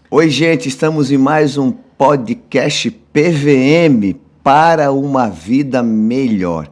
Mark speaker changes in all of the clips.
Speaker 1: Oi, gente, estamos em mais um podcast PVM para uma vida melhor.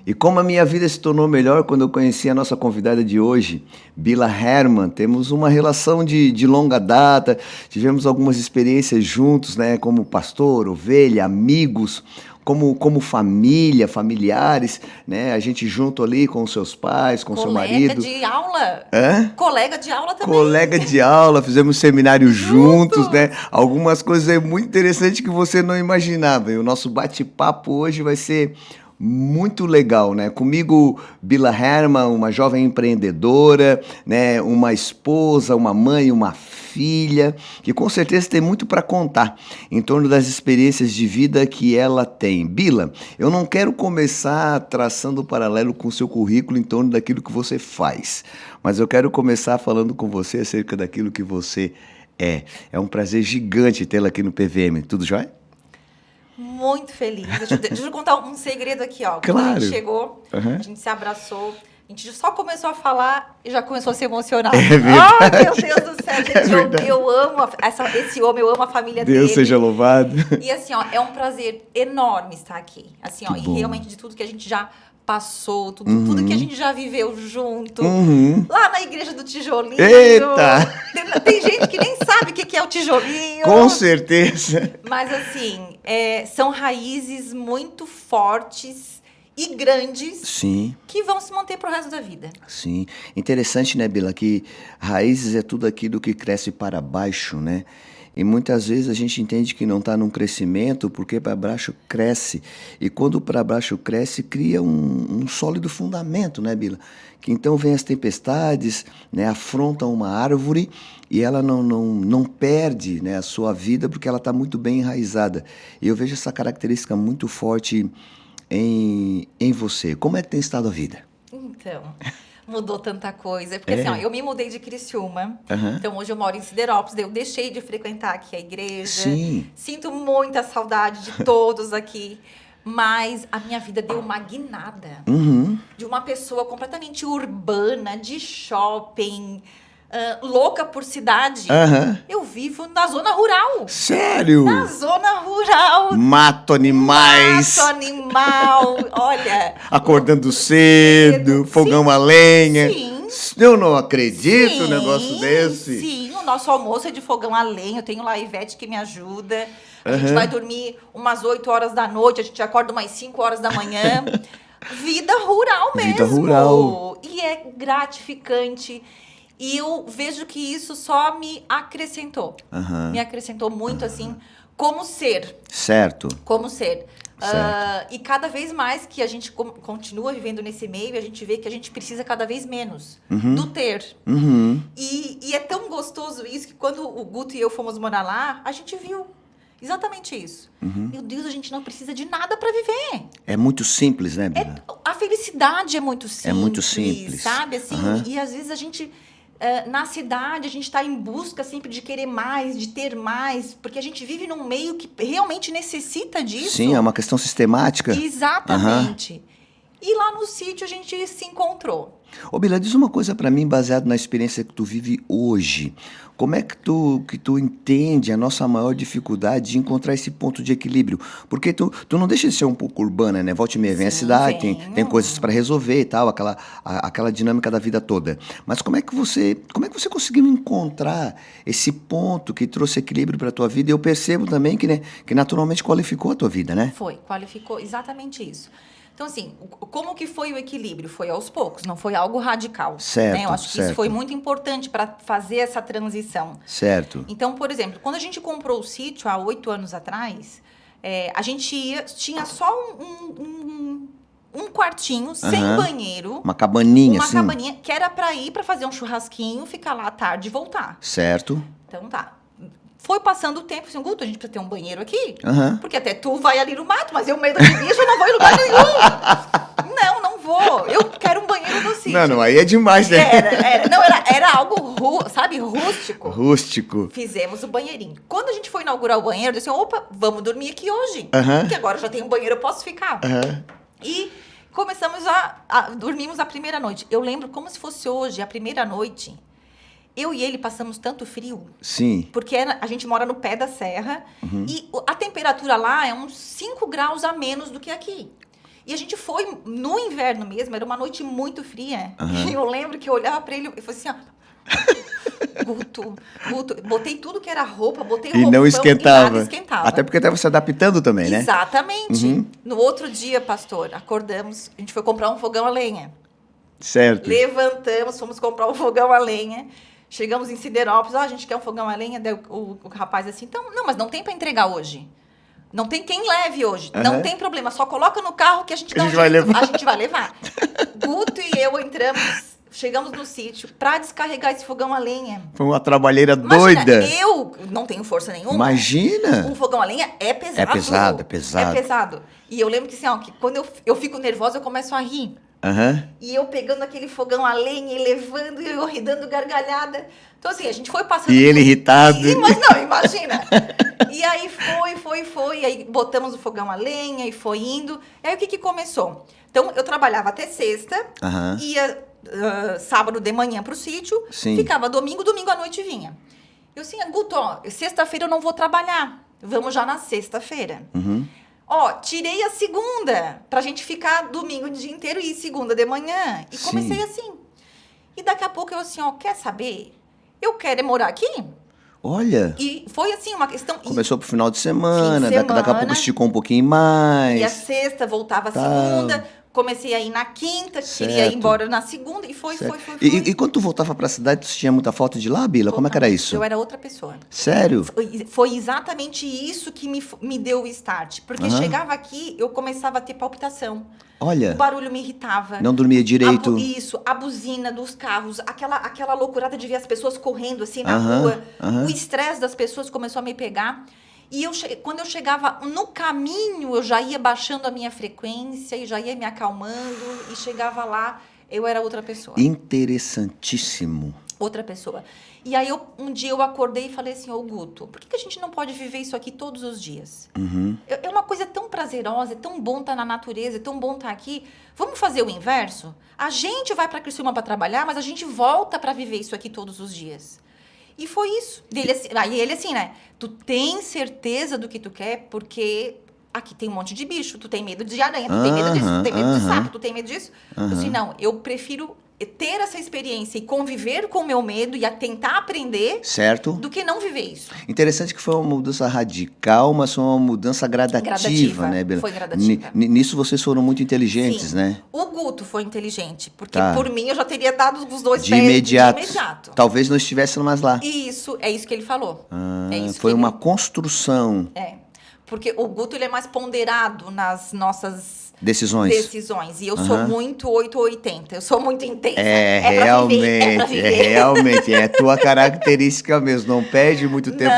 Speaker 1: E como a minha vida se tornou melhor quando eu conheci a nossa convidada de hoje, Bila Hermann. Temos uma relação de longa data, tivemos algumas experiências juntos, né, como pastor, ovelha, amigos, como família, familiares, né, a gente junto ali com os seus pais, com seu marido.
Speaker 2: Colega de aula.
Speaker 1: Hã?
Speaker 2: Colega de aula também.
Speaker 1: Colega de aula, fizemos seminário juntos, né? Algumas coisas aí muito interessantes que você não imaginava. E o nosso bate-papo hoje vai ser muito legal, né? Comigo, Bila Hermann, uma jovem empreendedora, né? Uma esposa, uma mãe, uma filha, que com certeza tem muito para contar em torno das experiências de vida que ela tem. Bila, eu não quero começar traçando paralelo com o seu currículo em torno daquilo que você faz, mas eu quero começar falando com você acerca daquilo que você é. É um prazer gigante tê-la aqui no PVM. Tudo jóia?
Speaker 2: Muito feliz. Deixa eu contar um segredo aqui, ó.
Speaker 1: Claro.
Speaker 2: Quando a gente chegou, a gente se abraçou, a gente só começou a falar e já começou a se emocionar.
Speaker 1: É verdade.
Speaker 2: Ai, meu Deus do céu, gente, eu amo esse homem, eu amo a família dele.
Speaker 1: Deus seja louvado.
Speaker 2: E assim, ó, é um prazer enorme estar aqui. Assim, ó, e realmente de tudo que a gente já passou, tudo que a gente já viveu junto. Lá na igreja do tijolinho.
Speaker 1: Eita!
Speaker 2: Tem gente que nem sabe o que é o tijolinho.
Speaker 1: Com certeza.
Speaker 2: Mas assim, são raízes muito fortes e grandes.
Speaker 1: Sim.
Speaker 2: Que vão se manter pro resto da vida.
Speaker 1: Sim. Interessante, né, Bila, que raízes é tudo aquilo que cresce para baixo, né? E muitas vezes a gente entende que não está num crescimento porque para baixo cresce. E quando para baixo cresce, cria um sólido fundamento, né, Bila? Que então vem as tempestades, né, afrontam uma árvore e ela não perde, né, a sua vida porque ela está muito bem enraizada. E eu vejo essa característica muito forte em você. Como é que tem estado a vida?
Speaker 2: Então, mudou tanta coisa. Porque assim, ó, eu me mudei de Criciúma. Então, hoje eu moro em Siderópolis. Eu deixei de frequentar aqui a igreja.
Speaker 1: Sim.
Speaker 2: Sinto muita saudade de todos aqui. Mas a minha vida deu uma guinada. De uma pessoa completamente urbana, de shopping, louca por cidade. Eu vivo na zona rural.
Speaker 1: Sério?
Speaker 2: Na zona rural.
Speaker 1: Mato animais.
Speaker 2: Mato animal. Olha.
Speaker 1: Acordando cedo, fogão a lenha.
Speaker 2: Sim.
Speaker 1: Eu não acredito num negócio desse.
Speaker 2: Sim, o nosso almoço é de fogão a lenha. Eu tenho lá a Ivete que me ajuda. A gente vai dormir umas 8 horas da noite, a gente acorda umas 5 horas da manhã. Vida rural mesmo.
Speaker 1: Vida rural.
Speaker 2: E é gratificante. E eu vejo que isso só me acrescentou. Me acrescentou muito, assim, como ser.
Speaker 1: Certo.
Speaker 2: Como ser.
Speaker 1: Certo.
Speaker 2: E cada vez mais que a gente continua vivendo nesse meio, a gente vê que a gente precisa cada vez menos do ter. E é tão gostoso isso que quando o Guto e eu fomos morar lá, a gente viu exatamente isso. Meu Deus, a gente não precisa de nada para viver.
Speaker 1: É muito simples, né, Bila?
Speaker 2: A felicidade é muito simples.
Speaker 1: É muito simples.
Speaker 2: Sabe, assim? E às vezes a gente... na cidade, a gente está em busca sempre de querer mais, de ter mais, porque a gente vive num meio que realmente necessita disso.
Speaker 1: Sim, é uma questão sistemática.
Speaker 2: Exatamente. E lá no sítio a gente se encontrou.
Speaker 1: Ô, Bila, diz uma coisa pra mim, baseado na experiência que tu vive hoje. Como é que tu entende a nossa maior dificuldade de encontrar esse ponto de equilíbrio? Porque tu não deixa de ser um pouco urbana, né? Volta e meia, vem a cidade, tem coisas pra resolver e tal, aquela dinâmica da vida toda. Mas como é que você conseguiu encontrar esse ponto que trouxe equilíbrio pra tua vida? E eu percebo também que, né, que naturalmente qualificou a tua vida, né?
Speaker 2: Qualificou exatamente isso. Então, assim, como que foi o equilíbrio? Foi aos poucos, não foi algo radical.
Speaker 1: Certo,
Speaker 2: né? Eu acho que isso foi muito importante para fazer essa transição.
Speaker 1: Certo.
Speaker 2: Então, por exemplo, quando a gente comprou o sítio há 8 anos atrás, a gente tinha só um quartinho, sem banheiro.
Speaker 1: Uma cabaninha, assim.
Speaker 2: Uma cabaninha que era para ir para fazer um churrasquinho, ficar lá à tarde e voltar.
Speaker 1: Certo.
Speaker 2: Então, tá. Foi passando o tempo, assim, Guto, a gente precisa ter um banheiro aqui?
Speaker 1: Aham.
Speaker 2: Porque até tu vai ali no mato, mas eu, medo de bicho, eu não vou em lugar nenhum. Não vou. Eu quero um banheiro no sítio.
Speaker 1: Não, aí é demais, né?
Speaker 2: Era algo, sabe, rústico.
Speaker 1: Rústico.
Speaker 2: Fizemos o banheirinho. Quando a gente foi inaugurar o banheiro, eu disse, opa, vamos dormir aqui hoje.
Speaker 1: Aham.
Speaker 2: Porque agora já tem um banheiro, eu posso ficar.
Speaker 1: Aham.
Speaker 2: E começamos dormimos a primeira noite. Eu lembro como se fosse hoje, a primeira noite. eu e ele passamos tanto frio,
Speaker 1: Sim.
Speaker 2: porque a gente mora no pé da serra e a temperatura lá é uns 5 graus a menos do que aqui. E a gente foi no inverno mesmo, era uma noite muito fria. E eu lembro que eu olhava pra ele e falei assim, Guto, botei tudo que era roupa, botei
Speaker 1: E
Speaker 2: roupão
Speaker 1: não
Speaker 2: e
Speaker 1: esquentava.
Speaker 2: nada esquentava.
Speaker 1: Até porque estava se adaptando também, né?
Speaker 2: Exatamente. No outro dia, pastor, acordamos, a gente foi comprar um fogão a lenha.
Speaker 1: Certo.
Speaker 2: Levantamos, fomos comprar um fogão a lenha. Chegamos em Siderópolis, a gente quer um fogão a lenha. Daí o rapaz assim, então, não, mas não tem para entregar hoje. Não tem quem leve hoje. Não tem problema, só coloca no carro que a gente dá um jeito. A gente vai levar. Guto e eu entramos, chegamos no sítio para descarregar esse fogão a lenha.
Speaker 1: Foi uma trabalheira
Speaker 2: Imagina,
Speaker 1: doida.
Speaker 2: eu não tenho força nenhuma.
Speaker 1: Imagina.
Speaker 2: Um fogão a lenha é pesado.
Speaker 1: É pesado, é pesado.
Speaker 2: É pesado. E eu lembro que, assim, que quando eu fico nervosa, eu começo a rir. E eu pegando aquele fogão a lenha e levando e eu dando gargalhada. Então, assim, a gente foi passando...
Speaker 1: E ele irritado.
Speaker 2: Mas não, imagina. E aí foi. Aí botamos o fogão a lenha e foi indo. E aí o que começou? Então, eu trabalhava até sexta, ia sábado de manhã pro sítio, ficava domingo à noite vinha. Eu assim, Guto, sexta-feira eu não vou trabalhar. Vamos já na sexta-feira. Tirei a segunda, pra gente ficar domingo o dia inteiro e segunda de manhã. E comecei assim. E daqui a pouco eu assim, quer saber? Eu quero morar aqui.
Speaker 1: Olha.
Speaker 2: E foi assim, uma questão...
Speaker 1: Começou pro final de semana, daqui a pouco esticou um pouquinho mais.
Speaker 2: E a sexta, voltava a segunda... Comecei a ir na quinta, queria ir embora na segunda, e foi.
Speaker 1: E quando tu voltava pra cidade, tu tinha muita falta de lá, Bila? Como é que era isso?
Speaker 2: Eu era outra pessoa.
Speaker 1: Sério?
Speaker 2: Foi exatamente isso que me deu o start. Porque chegava aqui, eu começava a ter palpitação.
Speaker 1: Olha.
Speaker 2: O barulho me irritava.
Speaker 1: Não dormia direito.
Speaker 2: Isso, a buzina dos carros, aquela loucurada de ver as pessoas correndo assim na rua. O estresse das pessoas começou a me pegar. E quando eu chegava no caminho, eu já ia baixando a minha frequência e já ia me acalmando. E chegava lá, eu era outra pessoa.
Speaker 1: Interessantíssimo.
Speaker 2: Outra pessoa. E aí, um dia eu acordei e falei assim, Guto, por que a gente não pode viver isso aqui todos os dias? É uma coisa tão prazerosa, é tão bom estar na natureza, é tão bom estar aqui. Vamos fazer o inverso? A gente vai para Criciúma para trabalhar, mas a gente volta para viver isso aqui todos os dias. E foi isso. Aí ele assim, né? Tu tem certeza do que tu quer, porque aqui tem um monte de bicho. Tu tem medo de aranha, tu tem medo disso, tu tem medo de sapo, tu tem medo disso. Eu disse, não, eu prefiro ter essa experiência e conviver com o meu medo e tentar aprender,
Speaker 1: certo,
Speaker 2: do que não viver isso.
Speaker 1: Interessante que foi uma mudança radical, mas foi uma mudança gradativa, né, Bila?
Speaker 2: Foi gradativa.
Speaker 1: Nisso vocês foram muito inteligentes, né?
Speaker 2: O Guto foi inteligente, porque por mim eu já teria dado os dois
Speaker 1: de
Speaker 2: pés
Speaker 1: imediato.
Speaker 2: de imediato.
Speaker 1: Talvez não estivesse mais lá.
Speaker 2: Isso, é isso que ele falou.
Speaker 1: Foi uma construção.
Speaker 2: Porque o Guto ele é mais ponderado nas nossas
Speaker 1: decisões.
Speaker 2: E eu sou muito 880, eu sou muito intensa.
Speaker 1: Realmente, realmente, é tua característica mesmo, não perde muito tempo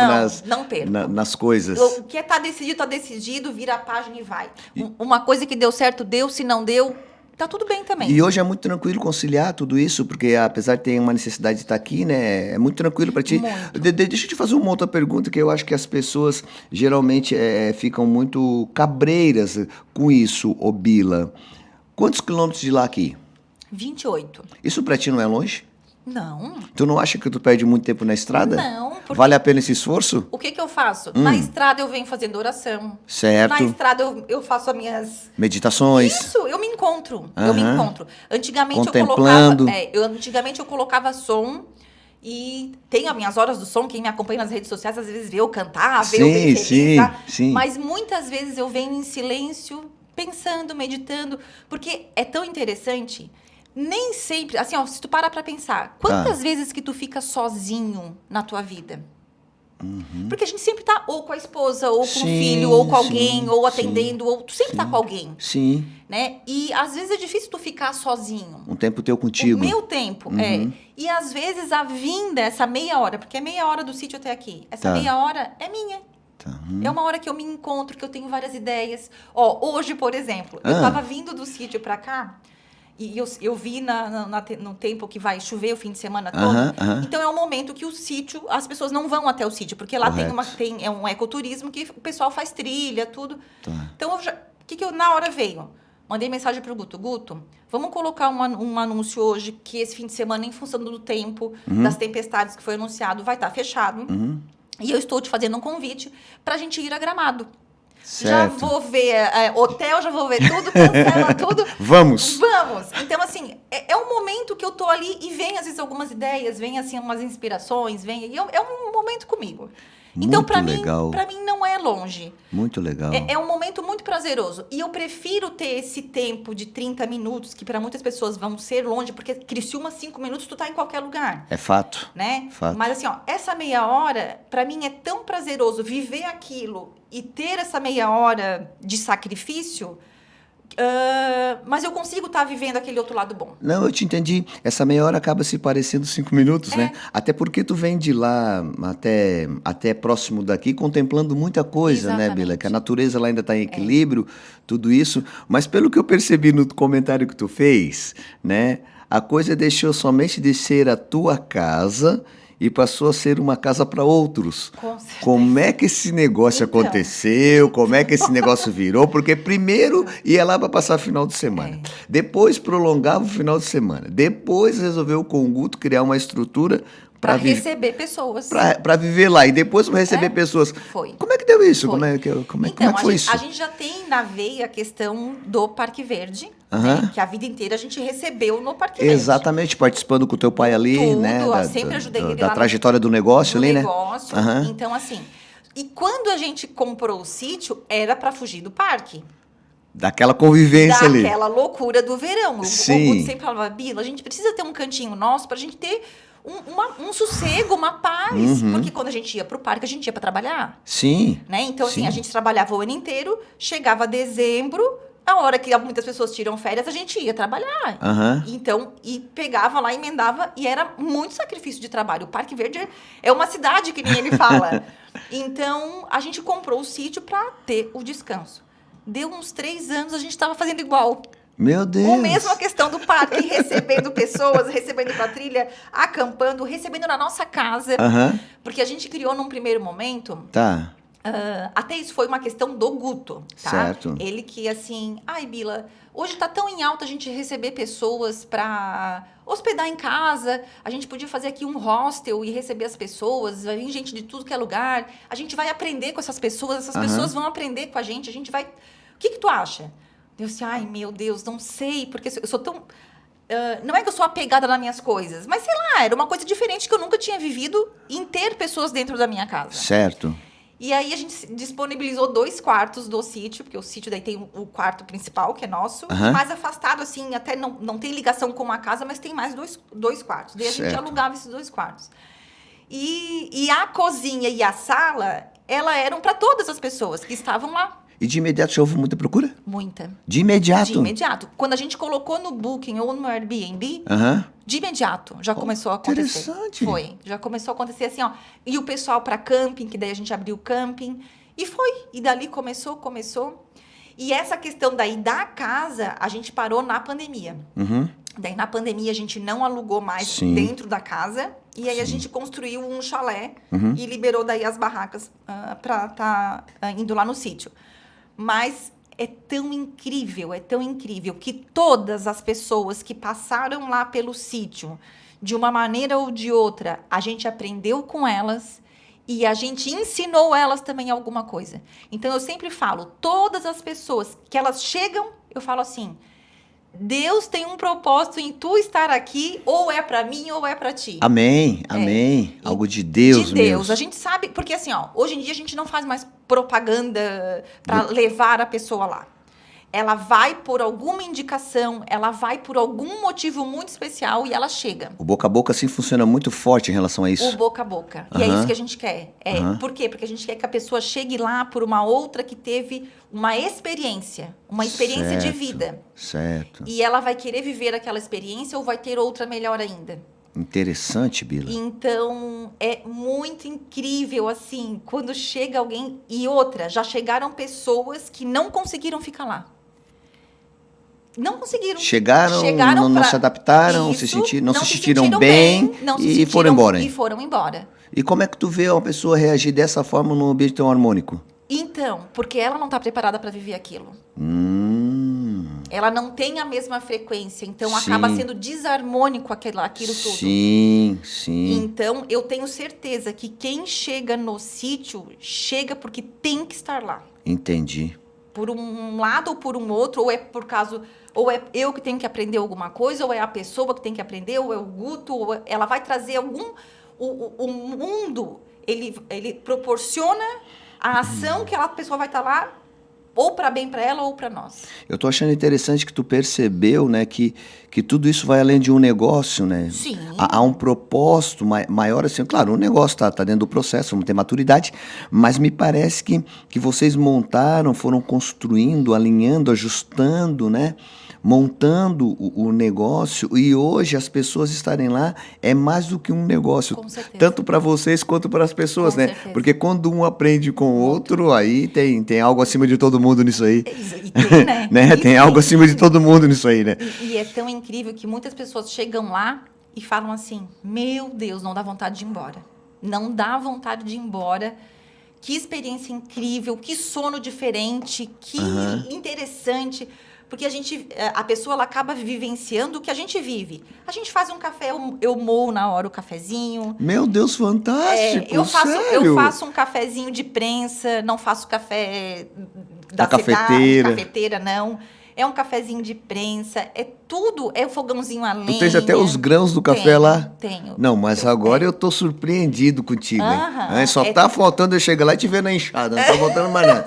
Speaker 1: nas coisas.
Speaker 2: O que tá decidido, vira a página e vai. Uma coisa que deu certo, deu, se não deu, tá tudo bem também.
Speaker 1: E hoje é muito tranquilo conciliar tudo isso, porque apesar de ter uma necessidade de estar aqui, né, é muito tranquilo para ti. Deixa eu te fazer uma outra pergunta, que eu acho que as pessoas geralmente ficam muito cabreiras com isso, Bila. Quantos quilômetros de lá aqui?
Speaker 2: 28.
Speaker 1: Isso para ti não é longe?
Speaker 2: Não.
Speaker 1: Tu não acha que tu perde muito tempo na estrada?
Speaker 2: Não.
Speaker 1: Vale a pena esse esforço?
Speaker 2: O que eu faço? Na estrada eu venho fazendo oração.
Speaker 1: Certo.
Speaker 2: Na estrada eu faço as minhas...
Speaker 1: meditações.
Speaker 2: Isso, eu me encontro. Eu me encontro. Antigamente
Speaker 1: contemplando.
Speaker 2: Antigamente eu colocava som e tenho as minhas horas do som. Quem me acompanha nas redes sociais às vezes vê eu cantar, vê eu bem feliz,
Speaker 1: sim.
Speaker 2: Mas muitas vezes eu venho em silêncio, pensando, meditando, porque é tão interessante... Nem sempre, assim, se tu parar pra pensar, quantas vezes que tu fica sozinho na tua vida? Porque a gente sempre tá ou com a esposa, ou com o filho, ou com alguém, ou atendendo, ou tu sempre tá com alguém.
Speaker 1: Sim.
Speaker 2: Né? E às vezes é difícil tu ficar sozinho.
Speaker 1: Um tempo teu contigo.
Speaker 2: O meu tempo, E às vezes a vinda, essa meia hora, porque é meia hora do sítio até aqui, essa meia hora é minha. É uma hora que eu me encontro, que eu tenho várias ideias. Hoje, por exemplo, eu tava vindo do sítio pra cá, e eu vi no tempo que vai chover o fim de semana todo. Então, é um momento que o sítio, as pessoas não vão até o sítio, porque lá tem um ecoturismo que o pessoal faz trilha, tudo. Então, na hora veio, Mandei mensagem pro Guto. Guto, vamos colocar um anúncio hoje que esse fim de semana, em função do tempo, das tempestades que foi anunciado, vai estar fechado. E eu estou te fazendo um convite pra gente ir a Gramado.
Speaker 1: Certo.
Speaker 2: Já vou ver hotel, já vou ver tudo, cancela tudo.
Speaker 1: Vamos.
Speaker 2: Então, assim, é um momento que eu tô ali e vem, às vezes, algumas ideias, vem, assim, umas inspirações, é um momento comigo. Então,
Speaker 1: Muito legal.
Speaker 2: pra mim, não é longe.
Speaker 1: Muito legal.
Speaker 2: É um momento muito prazeroso. E eu prefiro ter esse tempo de 30 minutos, que para muitas pessoas vão ser longe, porque Criciúma, 5 minutos, tu tá em qualquer lugar.
Speaker 1: É fato.
Speaker 2: Né?
Speaker 1: Fato.
Speaker 2: Mas assim, ó, essa meia hora, para mim é tão prazeroso viver aquilo e ter essa meia hora de sacrifício, mas eu consigo estar vivendo aquele outro lado bom.
Speaker 1: Não, eu te entendi. Essa meia hora acaba se parecendo 5 minutos, né? Até porque tu vem de lá até próximo daqui contemplando muita coisa, né, Bila? Que a natureza lá ainda está em equilíbrio, tudo isso. Mas pelo que eu percebi no comentário que tu fez, né? A coisa deixou somente de ser a tua casa e passou a ser uma casa para outros. Como é que esse negócio aconteceu? Como é que esse negócio virou? Porque primeiro ia lá para passar final de semana. Depois prolongava o final de semana. Depois resolveu com o Guto criar uma estrutura
Speaker 2: para receber pessoas.
Speaker 1: Para viver lá. E depois para receber pessoas.
Speaker 2: Foi.
Speaker 1: Como é que deu isso?
Speaker 2: Foi.
Speaker 1: Como é que foi isso?
Speaker 2: A gente já tem na veia a questão do Parque Verde, né? Que a vida inteira a gente recebeu no Parque Verde.
Speaker 1: Exatamente, participando com o teu pai ali,
Speaker 2: tudo,
Speaker 1: né?
Speaker 2: Sempre ajudei ele
Speaker 1: da
Speaker 2: lá
Speaker 1: trajetória do negócio ali, né?
Speaker 2: Então, assim, e quando a gente comprou o sítio, era para fugir do parque.
Speaker 1: Daquela convivência ali.
Speaker 2: Daquela loucura do verão.
Speaker 1: Sim.
Speaker 2: O Guto sempre falava, Bila, a gente precisa ter um cantinho nosso pra gente ter um sossego, uma paz. Porque quando a gente ia pro parque, a gente ia pra trabalhar.
Speaker 1: Sim.
Speaker 2: Né? Então,
Speaker 1: Sim.
Speaker 2: assim, a gente trabalhava o ano inteiro, chegava dezembro, a hora que muitas pessoas tiram férias, a gente ia trabalhar. Então, e pegava lá, emendava, e era muito sacrifício de trabalho. O Parque Verde é uma cidade, que nem ele fala. Então, a gente comprou o sítio pra ter o descanso. Deu uns 3 anos, a gente estava fazendo igual.
Speaker 1: Meu Deus!
Speaker 2: O mesmo a questão do parque, recebendo pessoas, recebendo pra trilha, acampando, recebendo na nossa casa. Porque a gente criou num primeiro momento...
Speaker 1: Tá.
Speaker 2: Até isso foi uma questão do Guto, tá?
Speaker 1: Certo.
Speaker 2: Ele que, assim... Ai, Bila, hoje tá tão em alta a gente receber pessoas pra hospedar em casa. A gente podia fazer aqui um hostel e receber as pessoas. Vai vir gente de tudo que é lugar. A gente vai aprender com essas pessoas pessoas vão aprender com a gente vai... O que tu acha? Eu disse, ai, meu Deus, não sei, porque eu sou tão... não é que eu sou apegada nas minhas coisas, mas sei lá, era uma coisa diferente que eu nunca tinha vivido em ter pessoas dentro da minha casa.
Speaker 1: Certo.
Speaker 2: E aí a gente disponibilizou 2 quartos do sítio, porque o sítio daí tem o quarto principal, que é nosso, mais afastado, assim, até não tem ligação com uma casa, mas tem mais dois quartos. Daí a gente alugava esses 2 quartos. E a cozinha e a sala, elas eram para todas as pessoas que estavam lá.
Speaker 1: E de imediato já houve muita procura?
Speaker 2: Muita.
Speaker 1: De imediato?
Speaker 2: De imediato. Quando a gente colocou no Booking ou no Airbnb, de imediato já começou a acontecer.
Speaker 1: Interessante.
Speaker 2: Foi. Já começou a acontecer assim, ó. E o pessoal para camping, que daí a gente abriu o camping. E foi. E dali começou. E essa questão daí da casa, a gente parou na pandemia. Daí na pandemia a gente não alugou mais dentro da casa. E aí a gente construiu um chalé e liberou daí as barracas para tá indo lá no sítio. Mas é tão incrível que todas as pessoas que passaram lá pelo sítio, de uma maneira ou de outra, a gente aprendeu com elas e a gente ensinou elas também alguma coisa. Então, eu sempre falo, todas as pessoas que elas chegam, eu falo assim, Deus tem um propósito em tu estar aqui, ou é para mim ou é para ti.
Speaker 1: Amém, amém. Algo de Deus mesmo.
Speaker 2: De Deus. A gente sabe, porque assim, ó, hoje em dia a gente não faz mais propaganda para levar a pessoa lá. Ela vai por alguma indicação, ela vai por algum motivo muito especial e ela chega.
Speaker 1: O boca a boca, sim, funciona muito forte em relação a isso.
Speaker 2: O boca a boca. E é isso que a gente quer. Por quê? Porque a gente quer que a pessoa chegue lá por uma outra que teve uma experiência de vida.
Speaker 1: Certo.
Speaker 2: E ela vai querer viver aquela experiência ou vai ter outra melhor ainda.
Speaker 1: Interessante, Bila.
Speaker 2: Então, é muito incrível, assim, quando chega alguém... E outra, já chegaram pessoas que não conseguiram ficar lá. Não conseguiram.
Speaker 1: Chegaram não se adaptaram,
Speaker 2: isso,
Speaker 1: não se sentiram bem e foram embora.
Speaker 2: E foram embora.
Speaker 1: E como é que tu vê uma pessoa reagir dessa forma num ambiente tão harmônico?
Speaker 2: Então, porque ela não está preparada para viver aquilo. ela não tem a mesma frequência, então acaba sendo desarmônico aquilo tudo.
Speaker 1: Sim, sim.
Speaker 2: Então, eu tenho certeza que quem chega no sítio, chega porque tem que estar lá.
Speaker 1: Entendi.
Speaker 2: Por um lado ou por um outro, ou é por causa... Ou é eu que tenho que aprender alguma coisa, ou é a pessoa que tem que aprender, ou é o Guto, ou ela vai trazer algum... O mundo, ele proporciona a ação que a pessoa vai estar lá, ou para bem para ela ou para nós.
Speaker 1: Eu tô achando interessante que tu percebeu, né, que tudo isso vai além de um negócio, né?
Speaker 2: Sim.
Speaker 1: Há um propósito maior, assim, claro, o negócio tá dentro do processo, vamos ter maturidade, mas me parece que vocês montaram, foram construindo, alinhando, ajustando, né? Montando o negócio, e hoje as pessoas estarem lá é mais do que um negócio,
Speaker 2: Com certeza.
Speaker 1: tanto para vocês quanto para as pessoas,
Speaker 2: Com
Speaker 1: né?
Speaker 2: certeza.
Speaker 1: Porque quando um aprende com o outro, aí tem algo acima de todo mundo nisso aí.
Speaker 2: E tem, né?
Speaker 1: Né? Tem algo acima de todo mundo nisso aí, né?
Speaker 2: E é tão incrível que muitas pessoas chegam lá e falam assim, meu Deus, não dá vontade de ir embora. Não dá vontade de ir embora. Que experiência incrível, que sono diferente, que interessante. Porque a pessoa ela acaba vivenciando o que a gente vive. A gente faz um café, eu moo na hora o cafezinho.
Speaker 1: Meu Deus, fantástico,
Speaker 2: Eu
Speaker 1: sério?
Speaker 2: faço um cafezinho de prensa, não faço café da
Speaker 1: cafeteira.
Speaker 2: cafeteira, não. É um cafezinho de prensa, é tudo, é o fogãozinho a lenha.
Speaker 1: Tu tens até os grãos do café
Speaker 2: Tenho,
Speaker 1: lá?
Speaker 2: Tenho.
Speaker 1: Não, mas agora eu tô surpreendido contigo, hein?
Speaker 2: Aham,
Speaker 1: Só tá faltando eu chegar lá e te ver na enxada, não tá faltando mais nada.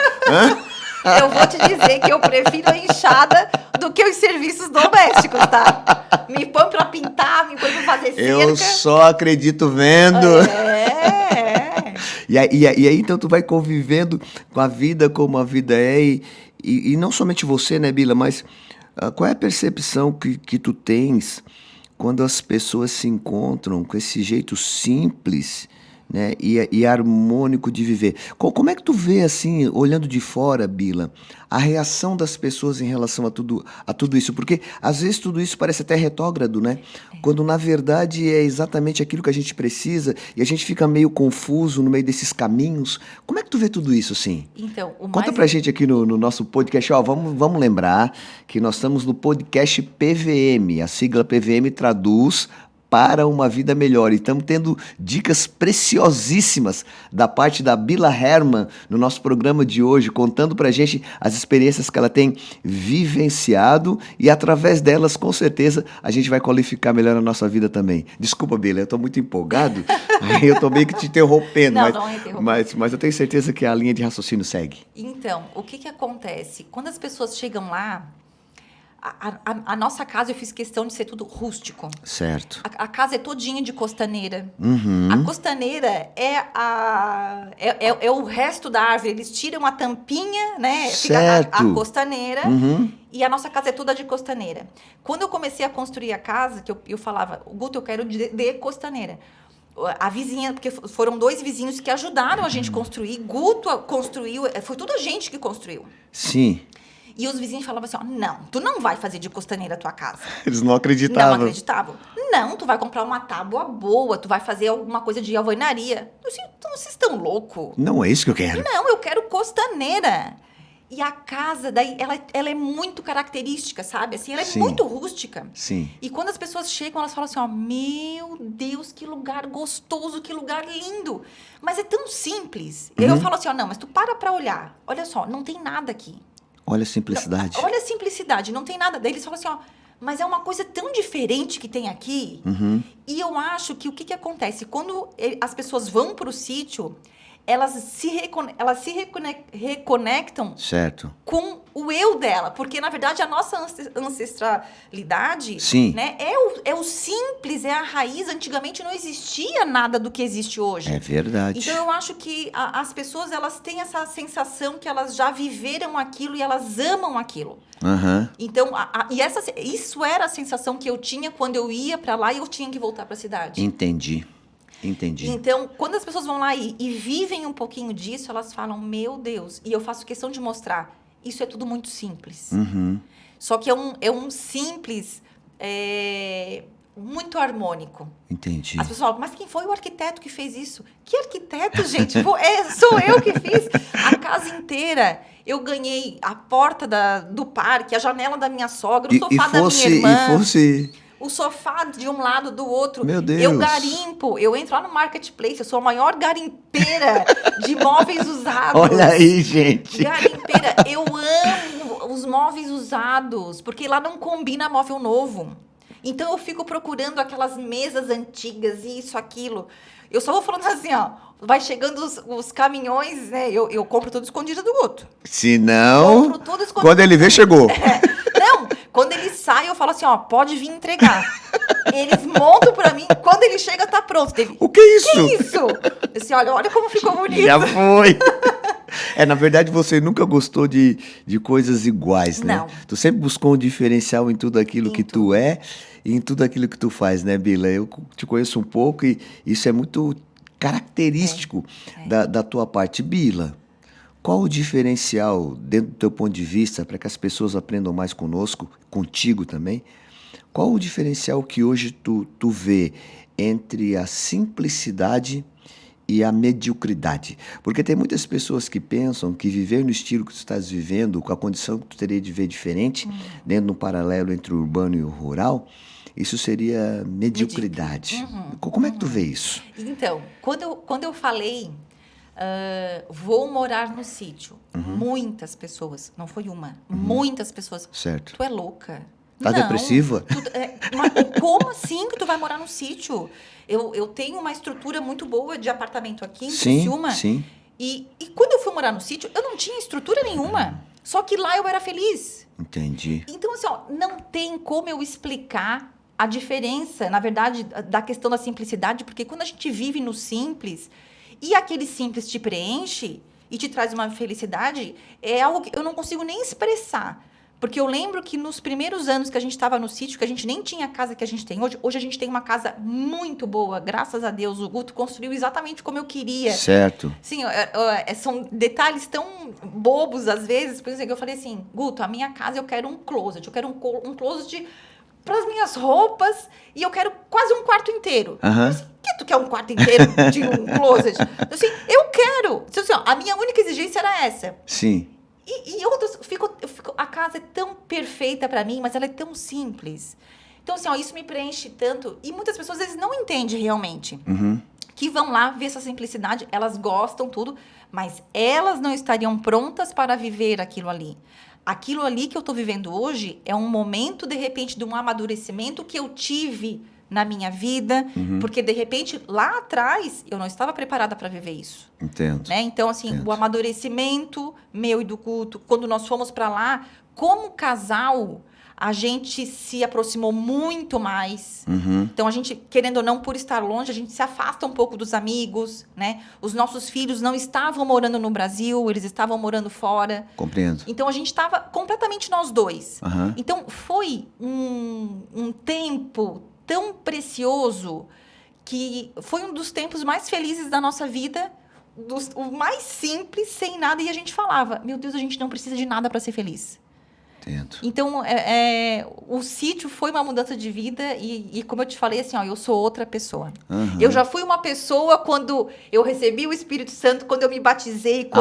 Speaker 2: Eu vou te dizer que eu prefiro a enxada do que os serviços domésticos, tá? Me põe pra pintar, me põe pra fazer cerca.
Speaker 1: Eu só acredito vendo.
Speaker 2: É.
Speaker 1: E aí, então, tu vai convivendo com a vida como a vida é, e não somente você, né, Bila, mas qual é a percepção que tu tens quando as pessoas se encontram com esse jeito simples, né, e harmônico de viver? Como é que tu vê, assim, olhando de fora, Bila, a reação das pessoas em relação a tudo isso? Porque, às vezes, tudo isso parece até retrógrado, né? Quando, na verdade, é exatamente aquilo que a gente precisa e a gente fica meio confuso no meio desses caminhos. Como é que tu vê tudo isso, assim?
Speaker 2: Então,
Speaker 1: Conta pra gente aqui no nosso podcast. Ó, vamos lembrar que nós estamos no podcast PVM. A sigla PVM traduz para uma vida melhor. E estamos tendo dicas preciosíssimas da parte da Bila Hermann no nosso programa de hoje, contando pra gente as experiências que ela tem vivenciado, e através delas, com certeza, a gente vai qualificar melhor a nossa vida também. Desculpa, Bila, eu tô muito empolgado, aí eu tô meio que te interrompendo, mas eu tenho certeza que a linha de raciocínio segue.
Speaker 2: Então, o que acontece? Quando as pessoas chegam lá, a nossa casa, eu fiz questão de ser tudo rústico.
Speaker 1: Certo.
Speaker 2: A casa é todinha de costaneira.
Speaker 1: Uhum.
Speaker 2: A costaneira é o resto da árvore. Eles tiram a tampinha, né?
Speaker 1: Certo.
Speaker 2: Fica a costaneira.
Speaker 1: Uhum.
Speaker 2: E a nossa casa é toda de costaneira. Quando eu comecei a construir a casa, que eu falava, Guto, eu quero de costaneira. A vizinha, porque foram 2 vizinhos que ajudaram a gente a construir. Guto construiu, foi tudo a gente que construiu.
Speaker 1: Sim.
Speaker 2: E os vizinhos falavam assim, ó, não, tu não vai fazer de costaneira a tua casa.
Speaker 1: Eles não acreditavam.
Speaker 2: Não acreditavam. Não, tu vai comprar uma tábua boa, tu vai fazer alguma coisa de alvenaria. Eu disse, então, vocês estão loucos?
Speaker 1: Não é isso que eu quero.
Speaker 2: Não, eu quero costaneira. E a casa, daí, ela é muito característica, sabe? Assim, ela é muito rústica.
Speaker 1: Sim.
Speaker 2: E quando as pessoas chegam, elas falam assim, ó, meu Deus, que lugar gostoso, que lugar lindo. Mas é tão simples. Eu falo assim, ó, não, mas tu pra olhar. Olha só, não tem nada aqui.
Speaker 1: Olha a simplicidade.
Speaker 2: Olha a simplicidade, não tem nada. Daí eles falam assim, ó, mas é uma coisa tão diferente que tem aqui.
Speaker 1: Uhum.
Speaker 2: E eu acho que o que acontece? Quando as pessoas vão para o sítio, elas se reconectam,
Speaker 1: certo,
Speaker 2: com o eu dela. Porque, na verdade, a nossa ancestralidade,
Speaker 1: sim,
Speaker 2: né, é o simples, é a raiz. Antigamente não existia nada do que existe hoje.
Speaker 1: É verdade.
Speaker 2: Então, eu acho que as pessoas, elas têm essa sensação que elas já viveram aquilo e elas amam aquilo.
Speaker 1: Uhum.
Speaker 2: Então, isso era a sensação que eu tinha quando eu ia para lá e eu tinha que voltar para a cidade.
Speaker 1: Entendi.
Speaker 2: Então, quando as pessoas vão lá e vivem um pouquinho disso, elas falam, meu Deus. E eu faço questão de mostrar, isso é tudo muito simples.
Speaker 1: Uhum.
Speaker 2: Só que é um simples muito harmônico.
Speaker 1: Entendi.
Speaker 2: As pessoas falam, mas quem foi o arquiteto que fez isso? Que arquiteto, gente? Sou eu que fiz. A casa inteira. Eu ganhei a porta do parque, a janela da minha sogra, o sofá da minha irmã. O sofá de um lado do outro.
Speaker 1: Meu Deus.
Speaker 2: Eu garimpo. Eu entro lá no Marketplace. Eu sou a maior garimpeira de móveis usados.
Speaker 1: Olha aí, gente.
Speaker 2: Garimpeira. Eu amo os móveis usados, porque lá não combina móvel novo. Então, eu fico procurando aquelas mesas antigas, isso, aquilo. Eu só vou falando assim, ó. Vai chegando os caminhões, né? Eu compro tudo escondido do Guto.
Speaker 1: Se não,
Speaker 2: compro tudo escondido.
Speaker 1: Quando ele vê, chegou.
Speaker 2: Não, quando ele sai, eu falo assim, ó, pode vir entregar. Eles montam pra mim, quando ele chega, tá pronto.
Speaker 1: O que é isso?
Speaker 2: Que isso? Eu disse, olha como ficou bonito.
Speaker 1: Já foi. Na verdade, você nunca gostou de coisas iguais, né?
Speaker 2: Não.
Speaker 1: Tu sempre buscou um diferencial em tudo aquilo que tu é e em tudo aquilo que tu faz, né, Bila? Eu te conheço um pouco e isso é muito característico da tua parte. Bila, qual o diferencial, dentro do teu ponto de vista, para que as pessoas aprendam mais conosco, contigo também? Qual o diferencial que hoje tu vê entre a simplicidade e a mediocridade? Porque tem muitas pessoas que pensam que viver no estilo que tu estás vivendo, com a condição que tu teria de ver diferente, dentro de um paralelo entre o urbano e o rural, isso seria mediocridade. Como é que tu vê isso?
Speaker 2: Então, quando eu falei, vou morar no sítio, muitas pessoas, não foi uma, muitas pessoas,
Speaker 1: certo.
Speaker 2: Tu é louca.
Speaker 1: Tá depressiva?
Speaker 2: Mas como assim que tu vai morar no sítio? Eu tenho uma estrutura muito boa de apartamento aqui em Criciúma.
Speaker 1: Sim.
Speaker 2: E quando eu fui morar no sítio, eu não tinha estrutura nenhuma. Só que lá eu era feliz.
Speaker 1: Entendi.
Speaker 2: Então, assim, ó, não tem como eu explicar a diferença, na verdade, da questão da simplicidade, porque quando a gente vive no simples, e aquele simples te preenche e te traz uma felicidade, é algo que eu não consigo nem expressar. Porque eu lembro que nos primeiros anos que a gente estava no sítio, que a gente nem tinha a casa que a gente tem hoje a gente tem uma casa muito boa, graças a Deus. O Guto construiu exatamente como eu queria.
Speaker 1: Certo.
Speaker 2: Sim, são detalhes tão bobos às vezes. Por exemplo, eu falei assim, Guto, a minha casa eu quero um closet. Eu quero um closet para as minhas roupas e eu quero quase um quarto inteiro. Eu disse, que tu quer um quarto inteiro de um closet? Eu disse, eu quero. Assim, ó, a minha única exigência era essa.
Speaker 1: Sim.
Speaker 2: E outras, a casa é tão perfeita para mim, mas ela é tão simples. Então, assim, ó, isso me preenche tanto. E muitas pessoas, às vezes, não entendem realmente. Que vão lá ver essa simplicidade, elas gostam tudo, mas elas não estariam prontas para viver aquilo ali. Aquilo ali que eu estou vivendo hoje é um momento, de repente, de um amadurecimento que eu tive na minha vida, porque, de repente, lá atrás, eu não estava preparada para viver isso.
Speaker 1: Entendo.
Speaker 2: Né? Então, assim, o amadurecimento meu e do Guto, quando nós fomos para lá, como casal, a gente se aproximou muito mais. Então, a gente, querendo ou não, por estar longe, a gente se afasta um pouco dos amigos, né? Os nossos filhos não estavam morando no Brasil, eles estavam morando fora.
Speaker 1: Compreendo.
Speaker 2: Então, a gente estava completamente nós dois. Então, foi um tempo tão precioso que foi um dos tempos mais felizes da nossa vida, o mais simples, sem nada, e a gente falava, meu Deus, a gente não precisa de nada para ser feliz.
Speaker 1: Entendo.
Speaker 2: Então, o sítio foi uma mudança de vida e como eu te falei, assim, ó, eu sou outra pessoa. Eu já fui uma pessoa quando eu recebi o Espírito Santo, quando eu me batizei,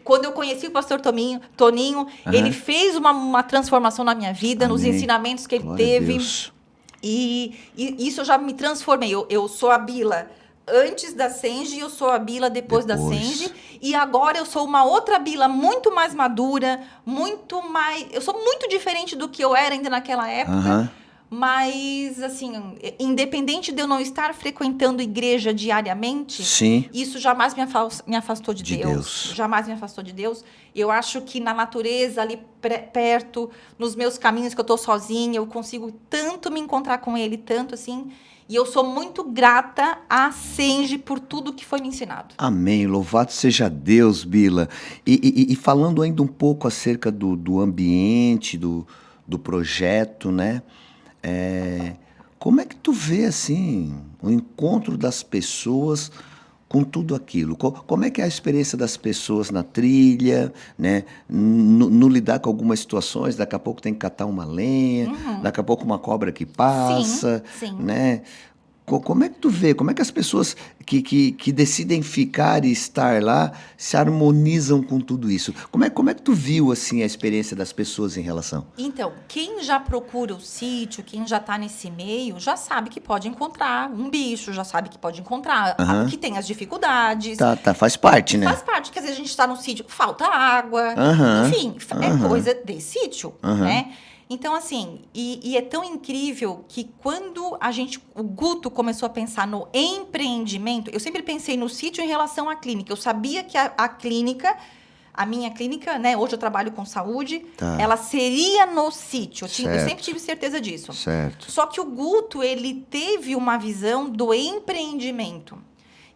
Speaker 2: quando eu conheci o pastor Toninho, ele fez uma transformação na minha vida, nos ensinamentos que ele teve. E isso eu já me transformei. Eu sou a Bila antes da Senge, eu sou a Bila depois da Senge. E agora eu sou uma outra Bila muito mais madura, muito mais... Eu sou muito diferente do que eu era ainda naquela época. Mas, assim, independente de eu não estar frequentando igreja diariamente, isso jamais me afastou de Deus. Jamais me afastou de Deus. Eu acho que na natureza, ali perto, nos meus caminhos que eu estou sozinha, eu consigo tanto me encontrar com Ele, tanto assim. E eu sou muito grata a Senge por tudo que foi me ensinado.
Speaker 1: Amém. Louvado seja Deus, Bila. E falando ainda um pouco acerca do ambiente, do projeto, né? Como é que tu vê, assim, o encontro das pessoas com tudo aquilo? Como é que é a experiência das pessoas na trilha, né? No lidar com algumas situações, daqui a pouco tem que catar uma lenha, daqui a pouco uma cobra que
Speaker 2: Sim,
Speaker 1: passa,
Speaker 2: sim.
Speaker 1: né? Como é que tu vê? Como é que as pessoas que decidem ficar e estar lá se harmonizam com tudo isso? Como é que tu viu, assim, a experiência das pessoas em relação?
Speaker 2: Então, quem já procura o sítio, quem já tá nesse meio, já sabe que pode encontrar um bicho, já sabe que pode encontrar,
Speaker 1: Aham.
Speaker 2: que tem as dificuldades.
Speaker 1: Tá, faz parte, né?
Speaker 2: Faz parte, que às vezes a gente tá no sítio, falta água,
Speaker 1: Aham,
Speaker 2: enfim, é
Speaker 1: aham,
Speaker 2: coisa de sítio,
Speaker 1: aham.
Speaker 2: né? Então, assim, e é tão incrível que quando o Guto começou a pensar no empreendimento, eu sempre pensei no sítio em relação à clínica. Eu sabia que a clínica, a minha clínica, né? Hoje eu trabalho com saúde,
Speaker 1: Tá.
Speaker 2: ela seria no sítio. Eu
Speaker 1: Certo.
Speaker 2: sempre tive certeza disso.
Speaker 1: Certo.
Speaker 2: Só que o Guto, ele teve uma visão do empreendimento.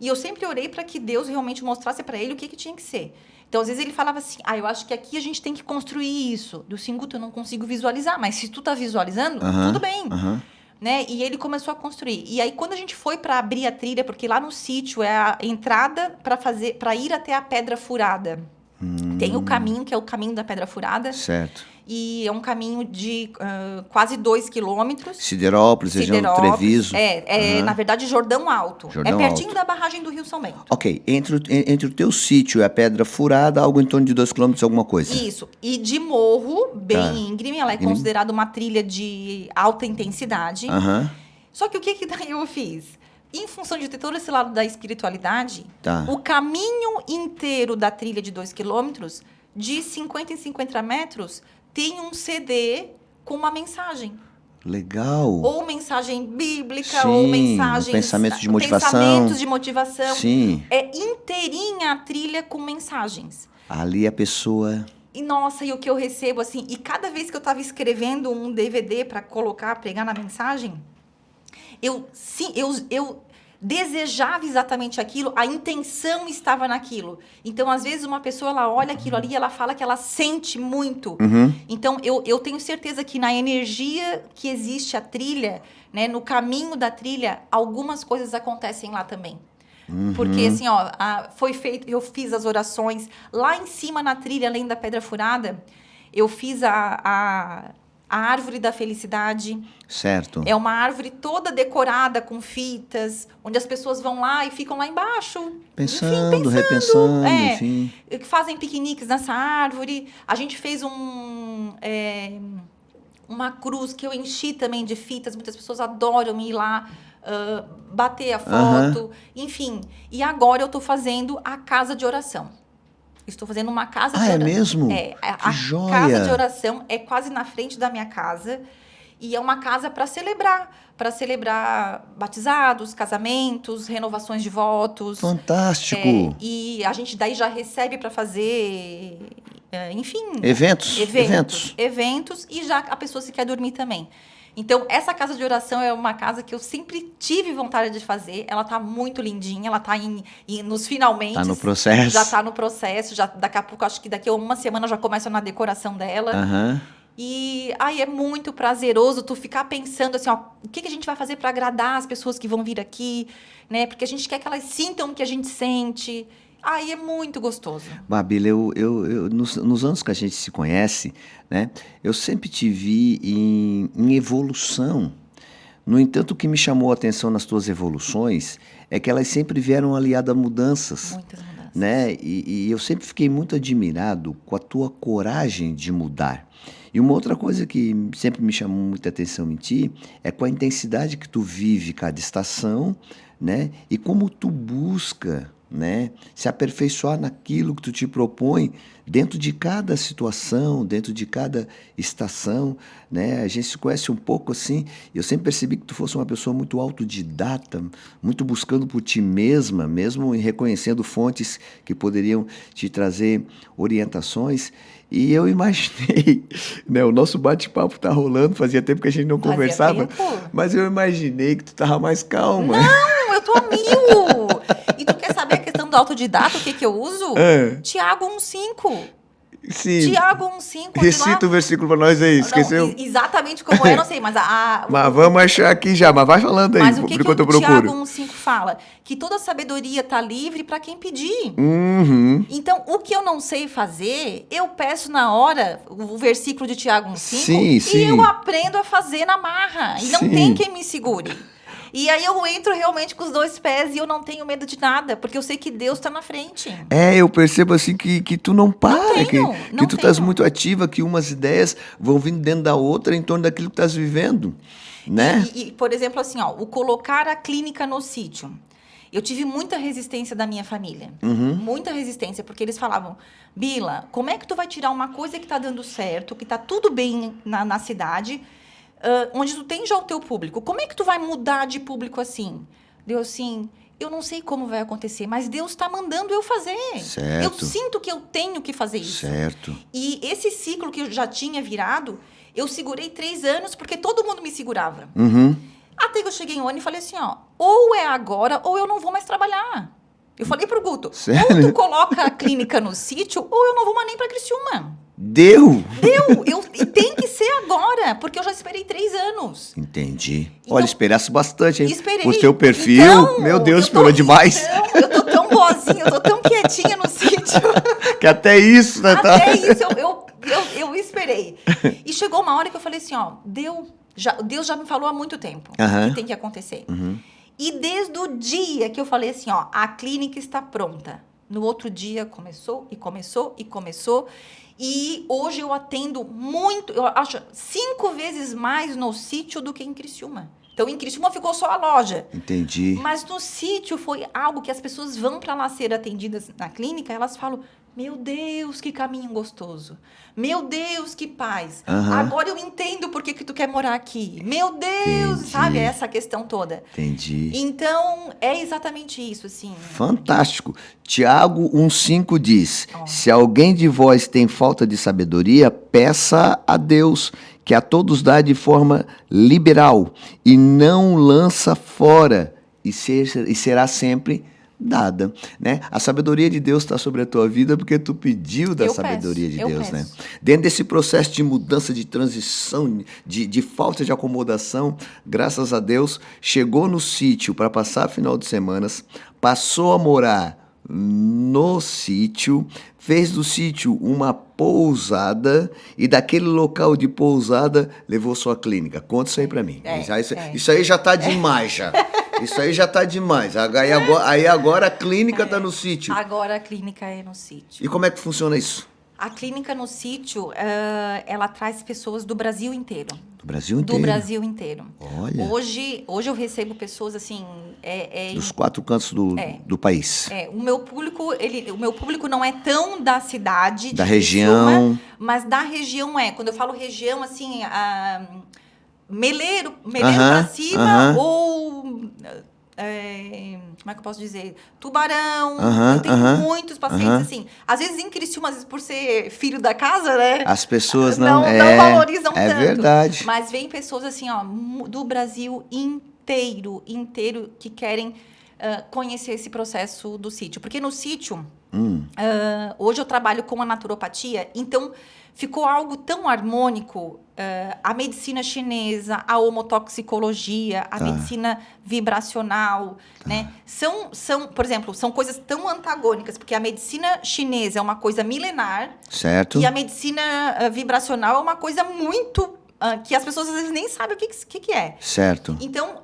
Speaker 2: E eu sempre orei para que Deus realmente mostrasse para ele o que tinha que ser. Então, às vezes ele falava assim, eu acho que aqui a gente tem que construir isso. Do assim, Guto, eu não consigo visualizar, mas se tu tá visualizando,
Speaker 1: Aham,
Speaker 2: tudo bem.
Speaker 1: aham.
Speaker 2: Né? E ele começou a construir. E aí, quando a gente foi para abrir a trilha, porque lá no sítio é a entrada para ir até a Pedra Furada. Tem o caminho, que é o caminho da Pedra Furada.
Speaker 1: Certo.
Speaker 2: E é um caminho de quase 2 quilômetros.
Speaker 1: Siderópolis, região do Treviso.
Speaker 2: Aham. Na verdade, Jordão Alto.
Speaker 1: Jordão
Speaker 2: é pertinho
Speaker 1: Alto.
Speaker 2: da barragem do Rio São Bento.
Speaker 1: Ok, entre o teu sítio e a Pedra Furada, algo em torno de 2 quilômetros, alguma coisa.
Speaker 2: Isso. E de morro, bem
Speaker 1: Tá.
Speaker 2: íngreme, ela é considerada uma trilha de alta intensidade.
Speaker 1: Aham,
Speaker 2: Só que o que daí eu fiz? Em função de ter todo esse lado da espiritualidade,
Speaker 1: tá.
Speaker 2: o caminho inteiro da trilha de 2 quilômetros, de 50 em 50 metros, tem um CD com uma mensagem.
Speaker 1: Legal.
Speaker 2: Ou mensagem bíblica,
Speaker 1: Sim,
Speaker 2: ou mensagens...
Speaker 1: pensamentos de motivação.
Speaker 2: Pensamentos de motivação.
Speaker 1: Sim,
Speaker 2: É inteirinha a trilha com mensagens.
Speaker 1: ali a pessoa...
Speaker 2: E, nossa, e o que eu recebo, assim... E cada vez que eu estava escrevendo um DVD para colocar, pegar na mensagem... Eu desejava exatamente aquilo, a intenção estava naquilo. Então, às vezes, uma pessoa, ela olha aquilo ali e ela fala que ela sente muito. Então, eu tenho certeza que na energia que existe a trilha, né, no caminho da trilha, algumas coisas acontecem lá também. Porque, assim, foi feito, eu fiz as orações. Lá em cima, na trilha, além da Pedra Furada, eu fiz a árvore da felicidade.
Speaker 1: Certo.
Speaker 2: É uma árvore toda decorada com fitas, onde as pessoas vão lá e ficam lá embaixo.
Speaker 1: Pensando, repensando, enfim.
Speaker 2: Fazem piqueniques nessa árvore. A gente fez uma cruz que eu enchi também de fitas. Muitas pessoas adoram ir lá bater a foto. Enfim, e agora eu estou fazendo a casa de oração. Estou fazendo uma casa de oração.
Speaker 1: É mesmo?
Speaker 2: A
Speaker 1: joia!
Speaker 2: Casa de oração é quase na frente da minha casa. E é uma casa para celebrar batizados, casamentos, renovações de votos.
Speaker 1: Fantástico!
Speaker 2: E a gente daí já recebe para fazer, enfim...
Speaker 1: Eventos.
Speaker 2: Eventos, e já a pessoa se quer dormir também. Então, essa casa de oração é uma casa que eu sempre tive vontade de fazer. Ela tá muito lindinha, ela tá nos finalmente.
Speaker 1: Tá no processo.
Speaker 2: Já tá no processo. Daqui a pouco, acho que daqui a uma semana já começa na decoração dela.
Speaker 1: Aham.
Speaker 2: E aí é muito prazeroso tu ficar pensando assim, o que a gente vai fazer para agradar as pessoas que vão vir aqui, né? Porque a gente quer que elas sintam o que a gente sente. Aí é muito gostoso.
Speaker 1: Babila, nos anos que a gente se conhece, né, eu sempre te vi em evolução. No entanto, o que me chamou a atenção nas tuas evoluções é que elas sempre vieram aliadas a mudanças.
Speaker 2: Muitas mudanças.
Speaker 1: Né? E eu sempre fiquei muito admirado com a tua coragem de mudar. E uma outra coisa que sempre me chamou muita atenção em ti é com a intensidade que tu vive cada estação, né? E como tu busca, né, se aperfeiçoar naquilo que tu te propõe dentro de cada situação, dentro de cada estação, né? A gente se conhece um pouco assim, eu sempre percebi que tu fosse uma pessoa muito autodidata, muito buscando por ti mesma, mesmo reconhecendo fontes que poderiam te trazer orientações. E eu imaginei, né, o nosso bate-papo tá rolando, fazia tempo que a gente não conversava, mas eu imaginei que tu tava mais calma.
Speaker 2: Não, eu tô a mil! E tu quer saber a questão do autodidata, o que eu uso? Tiago 1,5.
Speaker 1: Sim.
Speaker 2: Tiago 1,5.
Speaker 1: Recita o versículo para nós aí, esqueceu?
Speaker 2: Não, exatamente como é, não sei, mas
Speaker 1: Mas vamos achar aqui já, mas vai falando aí,
Speaker 2: mas o que
Speaker 1: enquanto eu
Speaker 2: o Tiago
Speaker 1: procuro.
Speaker 2: 1,5 fala? Que toda sabedoria está livre para quem pedir.
Speaker 1: Uhum.
Speaker 2: Então, o que eu não sei fazer, eu peço na hora o versículo de Tiago 1,5
Speaker 1: Sim,
Speaker 2: e
Speaker 1: sim.
Speaker 2: eu aprendo a fazer na marra. E não
Speaker 1: Sim.
Speaker 2: tem quem me segure. E aí eu entro realmente com os 2 pés e eu não tenho medo de nada, porque eu sei que Deus está na frente.
Speaker 1: Eu percebo assim que tu não para,
Speaker 2: tenho,
Speaker 1: que
Speaker 2: não
Speaker 1: tu estás
Speaker 2: tenho.
Speaker 1: muito ativa, que umas ideias vão vindo dentro da outra em torno daquilo que estás vivendo, né?
Speaker 2: E, por exemplo, assim, ó, o colocar a clínica no sítio. Eu tive muita resistência da minha família. Muita resistência, porque eles falavam, Bila, como é que tu vai tirar uma coisa que tá dando certo, que tá tudo bem na cidade, onde tu tem já o teu público? Como é que tu vai mudar de público assim? Deu assim, eu não sei como vai acontecer, mas Deus está mandando eu fazer.
Speaker 1: Certo.
Speaker 2: Eu sinto que eu tenho que fazer isso.
Speaker 1: Certo.
Speaker 2: E esse ciclo que eu já tinha virado, eu segurei 3 anos, porque todo mundo me segurava.
Speaker 1: Uhum.
Speaker 2: Até que eu cheguei em um ano e falei assim, ó, ou é agora ou eu não vou mais trabalhar. Eu falei pro Guto,
Speaker 1: Sério?
Speaker 2: ou tu coloca a clínica no sítio, ou eu não vou mais nem pra Criciúma.
Speaker 1: Deu?
Speaker 2: E tem que ser agora, porque eu já esperei 3 anos.
Speaker 1: Entendi.
Speaker 2: Então,
Speaker 1: Olha, esperasse bastante, hein?
Speaker 2: Esperei.
Speaker 1: O teu perfil,
Speaker 2: Então,
Speaker 1: meu Deus,
Speaker 2: eu tô-
Speaker 1: esperou demais.
Speaker 2: Então, eu tô tão boazinha, eu tô tão quietinha no sítio.
Speaker 1: Que até isso, né?
Speaker 2: Até isso eu esperei. E chegou uma hora que eu falei assim, ó, Deus já me falou há muito tempo
Speaker 1: Aham.
Speaker 2: que tem que acontecer. E desde o dia que eu falei assim, ó, a clínica está pronta. No outro dia começou e começou e começou. E hoje eu atendo muito, eu acho, 5 vezes mais no sítio do que em Criciúma. Então, em Criciúma ficou só a loja.
Speaker 1: Entendi.
Speaker 2: Mas no sítio foi algo que as pessoas vão para lá ser atendidas na clínica, elas falam, meu Deus, que caminho gostoso. Meu Deus, que paz.
Speaker 1: Aham.
Speaker 2: Agora eu entendo por que tu quer morar aqui. Meu Deus,
Speaker 1: Entendi.
Speaker 2: sabe? Essa questão toda.
Speaker 1: Entendi.
Speaker 2: Então, é exatamente isso, assim.
Speaker 1: Fantástico. Tiago 1,5 diz:
Speaker 2: Ó.
Speaker 1: Se alguém de vós tem falta de sabedoria, peça a Deus, que a todos dá de forma liberal, e não lança fora, e será sempre dada, né? A sabedoria de Deus está sobre a tua vida porque tu pediu da
Speaker 2: Eu
Speaker 1: sabedoria
Speaker 2: peço,
Speaker 1: de
Speaker 2: eu
Speaker 1: Deus, né?
Speaker 2: peço.
Speaker 1: Dentro desse processo de mudança, de transição, de falta de acomodação, graças a Deus, chegou no sítio para passar final de semanas, passou a morar no sítio, fez do sítio uma pousada e daquele local de pousada levou sua clínica. Conta isso aí para mim. Isso aí já tá demais já. Isso aí já tá demais. Aí agora a clínica tá no sítio.
Speaker 2: Agora a clínica é no sítio.
Speaker 1: E como é que funciona isso?
Speaker 2: A clínica no sítio, ela traz pessoas do Brasil inteiro.
Speaker 1: Do Brasil inteiro?
Speaker 2: Do Brasil inteiro.
Speaker 1: Olha.
Speaker 2: Hoje eu recebo pessoas assim...
Speaker 1: Dos 4 cantos do país.
Speaker 2: o meu público não é tão da cidade,
Speaker 1: Da
Speaker 2: de
Speaker 1: região.
Speaker 2: Criciúma, mas da região é. Quando eu falo região, assim, Meleiro
Speaker 1: Aham,
Speaker 2: pra cima,
Speaker 1: aham.
Speaker 2: ou... como é que eu posso dizer? Tubarão.
Speaker 1: Aham,
Speaker 2: Eu tenho
Speaker 1: aham,
Speaker 2: muitos pacientes,
Speaker 1: aham.
Speaker 2: assim. Às vezes em Criciúma, às vezes por ser filho da casa, né?
Speaker 1: As pessoas não
Speaker 2: valorizam tanto.
Speaker 1: É verdade.
Speaker 2: Mas vem pessoas assim, ó, do Brasil inteiro, que querem conhecer esse processo do sítio. Porque no sítio, hoje eu trabalho com a naturopatia, então ficou algo tão harmônico, a medicina chinesa, a homotoxicologia, a medicina vibracional, né? Por exemplo, são coisas tão antagônicas, porque a medicina chinesa é uma coisa milenar,
Speaker 1: Certo.
Speaker 2: e a medicina vibracional é uma coisa muito... que as pessoas às vezes nem sabem o que é.
Speaker 1: Certo.
Speaker 2: Então,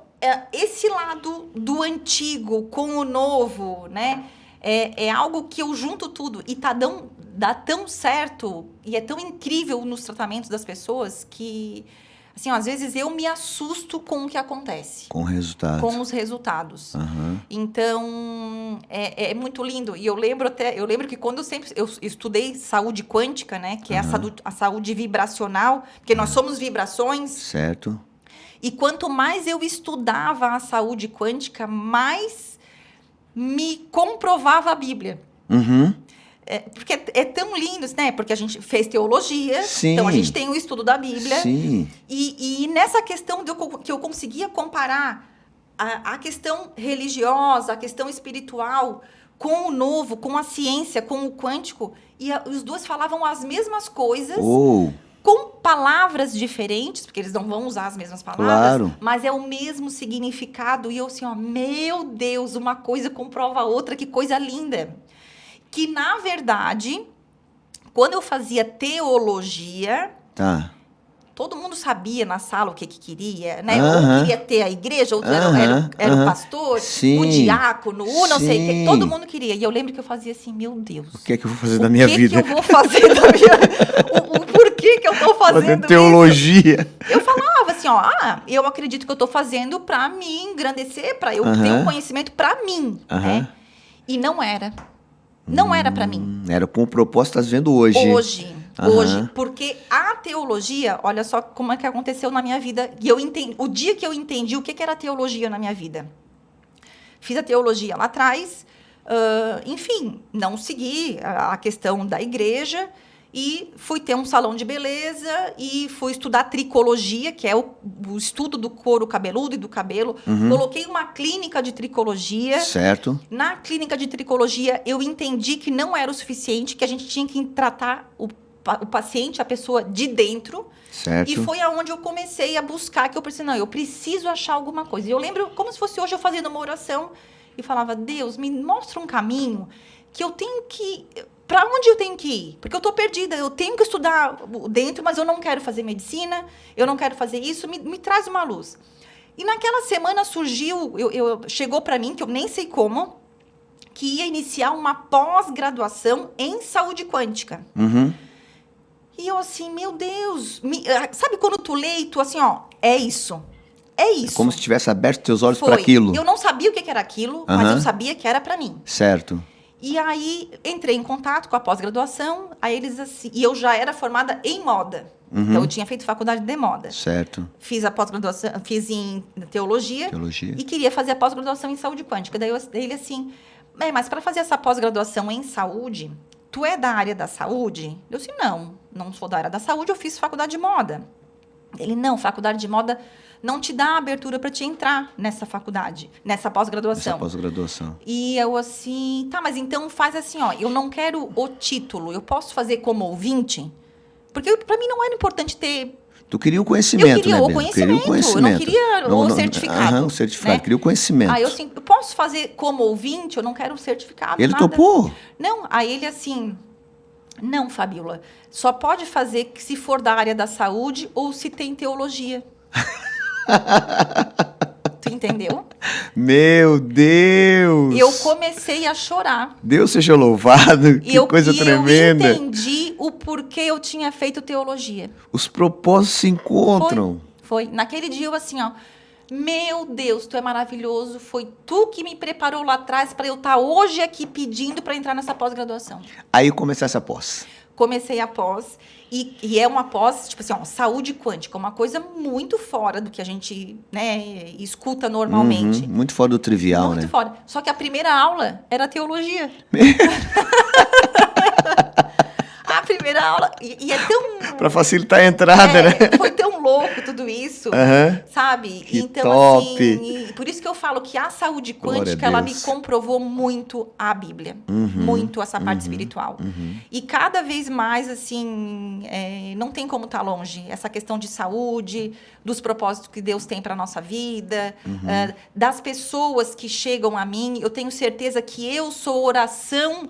Speaker 2: esse lado do antigo com o novo, né? É algo que eu junto tudo e dá tão certo e é tão incrível nos tratamentos das pessoas que, assim, às vezes eu me assusto com o que acontece.
Speaker 1: Com resultados.
Speaker 2: Com os resultados.
Speaker 1: Aham.
Speaker 2: Então, é muito lindo. E eu lembro que quando eu estudei saúde quântica, né? Que é a saúde vibracional, porque nós somos vibrações.
Speaker 1: Certo.
Speaker 2: E quanto mais eu estudava a saúde quântica, mais me comprovava a Bíblia.
Speaker 1: Uhum.
Speaker 2: Porque é tão lindo, né? Porque a gente fez teologia,
Speaker 1: Sim.
Speaker 2: então a gente tem o estudo da Bíblia.
Speaker 1: Sim.
Speaker 2: E nessa questão que eu conseguia comparar a questão religiosa, a questão espiritual, com o novo, com a ciência, com o quântico, e os dois falavam as mesmas coisas, com palavras diferentes, porque eles não vão usar as mesmas palavras,
Speaker 1: claro,
Speaker 2: mas é o mesmo significado. E eu assim, ó, meu Deus, uma coisa comprova a outra, que coisa linda. Que, na verdade, quando eu fazia teologia...
Speaker 1: Tá.
Speaker 2: Todo mundo sabia na sala o que queria, né? Ou queria ter a igreja, outro era o pastor,
Speaker 1: sim,
Speaker 2: o diácono, o não sei o que.
Speaker 1: sim.
Speaker 2: Todo mundo queria. E eu lembro que eu fazia assim, meu Deus.
Speaker 1: O que é que eu vou fazer da minha vida?
Speaker 2: O que eu vou fazer da minha... o porquê que eu tô fazendo
Speaker 1: teologia.
Speaker 2: isso? Eu falava assim, ó, eu acredito que eu tô fazendo pra me engrandecer, pra eu ter um conhecimento pra mim, né? E não era. Não era pra mim.
Speaker 1: Era com o propósito que estás vendo hoje.
Speaker 2: Hoje, porque a teologia, olha só como é que aconteceu na minha vida. E eu entendi, o dia que eu entendi o que era teologia na minha vida. Fiz a teologia lá atrás, enfim, não segui a questão da igreja e fui ter um salão de beleza e fui estudar tricologia, que é o estudo do couro cabeludo e do cabelo. Coloquei uma clínica de tricologia.
Speaker 1: Certo.
Speaker 2: Na clínica de tricologia, eu entendi que não era o suficiente, que a gente tinha que tratar o paciente, a pessoa de dentro.
Speaker 1: Certo.
Speaker 2: E foi aonde eu comecei a buscar, que eu pensei, não, eu preciso achar alguma coisa. E eu lembro, como se fosse hoje, eu fazendo uma oração e falava, Deus, me mostra um caminho que eu tenho que... Para onde eu tenho que ir? Porque eu estou perdida, eu tenho que estudar dentro, mas eu não quero fazer medicina, eu não quero fazer isso, me traz uma luz. E naquela semana surgiu, chegou para mim, que eu nem sei como, que ia iniciar uma pós-graduação em saúde quântica. E eu assim, meu Deus, sabe quando tu lê e tu assim, ó, é isso. É isso.
Speaker 1: É como se tivesse aberto teus olhos para aquilo.
Speaker 2: Eu não sabia o que era aquilo, mas eu sabia que era para mim.
Speaker 1: Certo.
Speaker 2: E aí, entrei em contato com a pós-graduação, aí eles assim... E eu já era formada em moda. Então, eu tinha feito faculdade de moda.
Speaker 1: Certo.
Speaker 2: Fiz a pós-graduação, fiz em teologia.
Speaker 1: Teologia.
Speaker 2: E queria fazer a pós-graduação em saúde quântica. Daí ele assim... mas para fazer essa pós-graduação em saúde, tu é da área da saúde? Eu disse, não sou da área da saúde, eu fiz faculdade de moda. Ele, não, faculdade de moda não te dá abertura para te entrar nessa faculdade, nessa pós-graduação.
Speaker 1: Nessa pós-graduação.
Speaker 2: E eu assim, tá, mas então faz assim, ó, eu não quero o título, eu posso fazer como ouvinte? Porque para mim não era importante ter...
Speaker 1: Tu queria o conhecimento,
Speaker 2: eu queria
Speaker 1: né,
Speaker 2: o conhecimento, eu não queria o certificado.
Speaker 1: O certificado,
Speaker 2: né?
Speaker 1: Queria o conhecimento.
Speaker 2: Aí eu assim, eu posso fazer como ouvinte, eu não quero um certificado,
Speaker 1: Ele
Speaker 2: nada.
Speaker 1: topou?
Speaker 2: Não, aí ele assim, não, Fabíola, só pode fazer que se for da área da saúde ou se tem teologia. Tu entendeu?
Speaker 1: Meu Deus!
Speaker 2: Eu comecei a chorar.
Speaker 1: Deus seja louvado, que coisa tremenda.
Speaker 2: Eu entendi o porquê eu tinha feito teologia.
Speaker 1: Os propósitos se encontram.
Speaker 2: Foi. Naquele dia eu assim, ó, meu Deus, tu é maravilhoso, foi tu que me preparou lá atrás para eu estar hoje aqui pedindo para entrar nessa pós-graduação.
Speaker 1: Aí começasse a pós.
Speaker 2: Comecei a pós, e é uma pós, tipo assim, ó, saúde quântica, uma coisa muito fora do que a gente, né, escuta normalmente.
Speaker 1: Muito fora do trivial,
Speaker 2: muito
Speaker 1: né?
Speaker 2: fora. Só que a primeira aula era teologia. A primeira aula, e é tão...
Speaker 1: Para facilitar a entrada, né?
Speaker 2: Foi tão louco tudo isso, sabe?
Speaker 1: Que
Speaker 2: então,
Speaker 1: top.
Speaker 2: assim, por isso que eu falo que a saúde quântica, ela me comprovou muito a Bíblia. Muito essa parte espiritual. E cada vez mais, assim, não tem como estar longe. Essa questão de saúde, dos propósitos que Deus tem para nossa vida, das pessoas que chegam a mim. Eu tenho certeza que eu sou oração...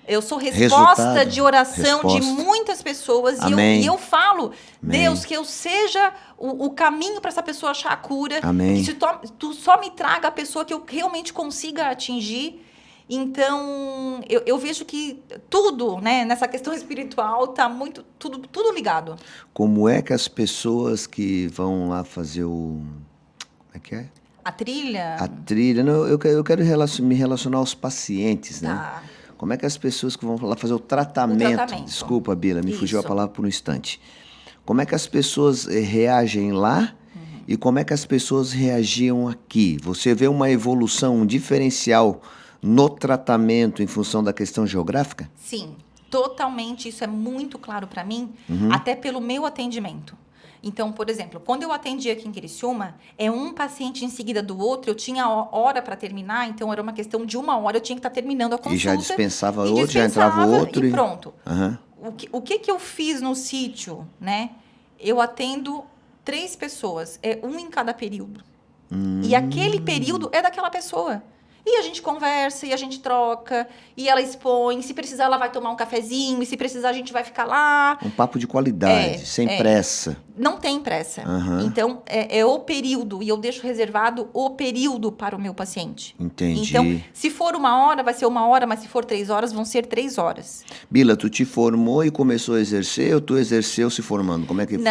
Speaker 2: Eu sou resposta de oração de muitas pessoas. E eu falo, Deus, que eu seja o caminho para essa pessoa achar a cura.
Speaker 1: Amém.
Speaker 2: Que tu só me traga a pessoa que eu realmente consiga atingir. Então, eu vejo que tudo, né, nessa questão espiritual está muito, tudo ligado.
Speaker 1: Como é que as pessoas que vão lá fazer o... Como é que é?
Speaker 2: A trilha?
Speaker 1: A trilha. Não, eu quero me relacionar aos pacientes, né?
Speaker 2: Tá.
Speaker 1: Como é que as pessoas que vão lá fazer o tratamento... Desculpa, Bila, me fugiu a palavra por um instante. Como é que as pessoas reagem lá e como é que as pessoas reagiam aqui? Você vê uma evolução, um diferencial no tratamento em função da questão geográfica?
Speaker 2: Sim, totalmente. Isso é muito claro para mim, até pelo meu atendimento. Então, por exemplo, quando eu atendi aqui em Criciúma, um paciente em seguida do outro, eu tinha hora para terminar, então era uma questão de 1 hora, eu tinha que estar terminando a consulta.
Speaker 1: E já dispensava outro, já entrava outro.
Speaker 2: E pronto.
Speaker 1: Uhum.
Speaker 2: O que eu fiz no sítio, né? Eu atendo 3 pessoas, um em cada período. E aquele período é daquela pessoa. E a gente conversa, e a gente troca, e ela expõe. Se precisar, ela vai tomar um cafezinho, e se precisar, a gente vai ficar lá.
Speaker 1: Um papo de qualidade, sem pressa.
Speaker 2: Não tem pressa. Então, é o período, e eu deixo reservado o período para o meu paciente.
Speaker 1: Entendi.
Speaker 2: Então, se for 1 hora, vai ser 1 hora, mas se for 3 horas, vão ser 3 horas.
Speaker 1: Bila, tu te formou e começou a exercer, ou tu exerceu se formando? Como é que foi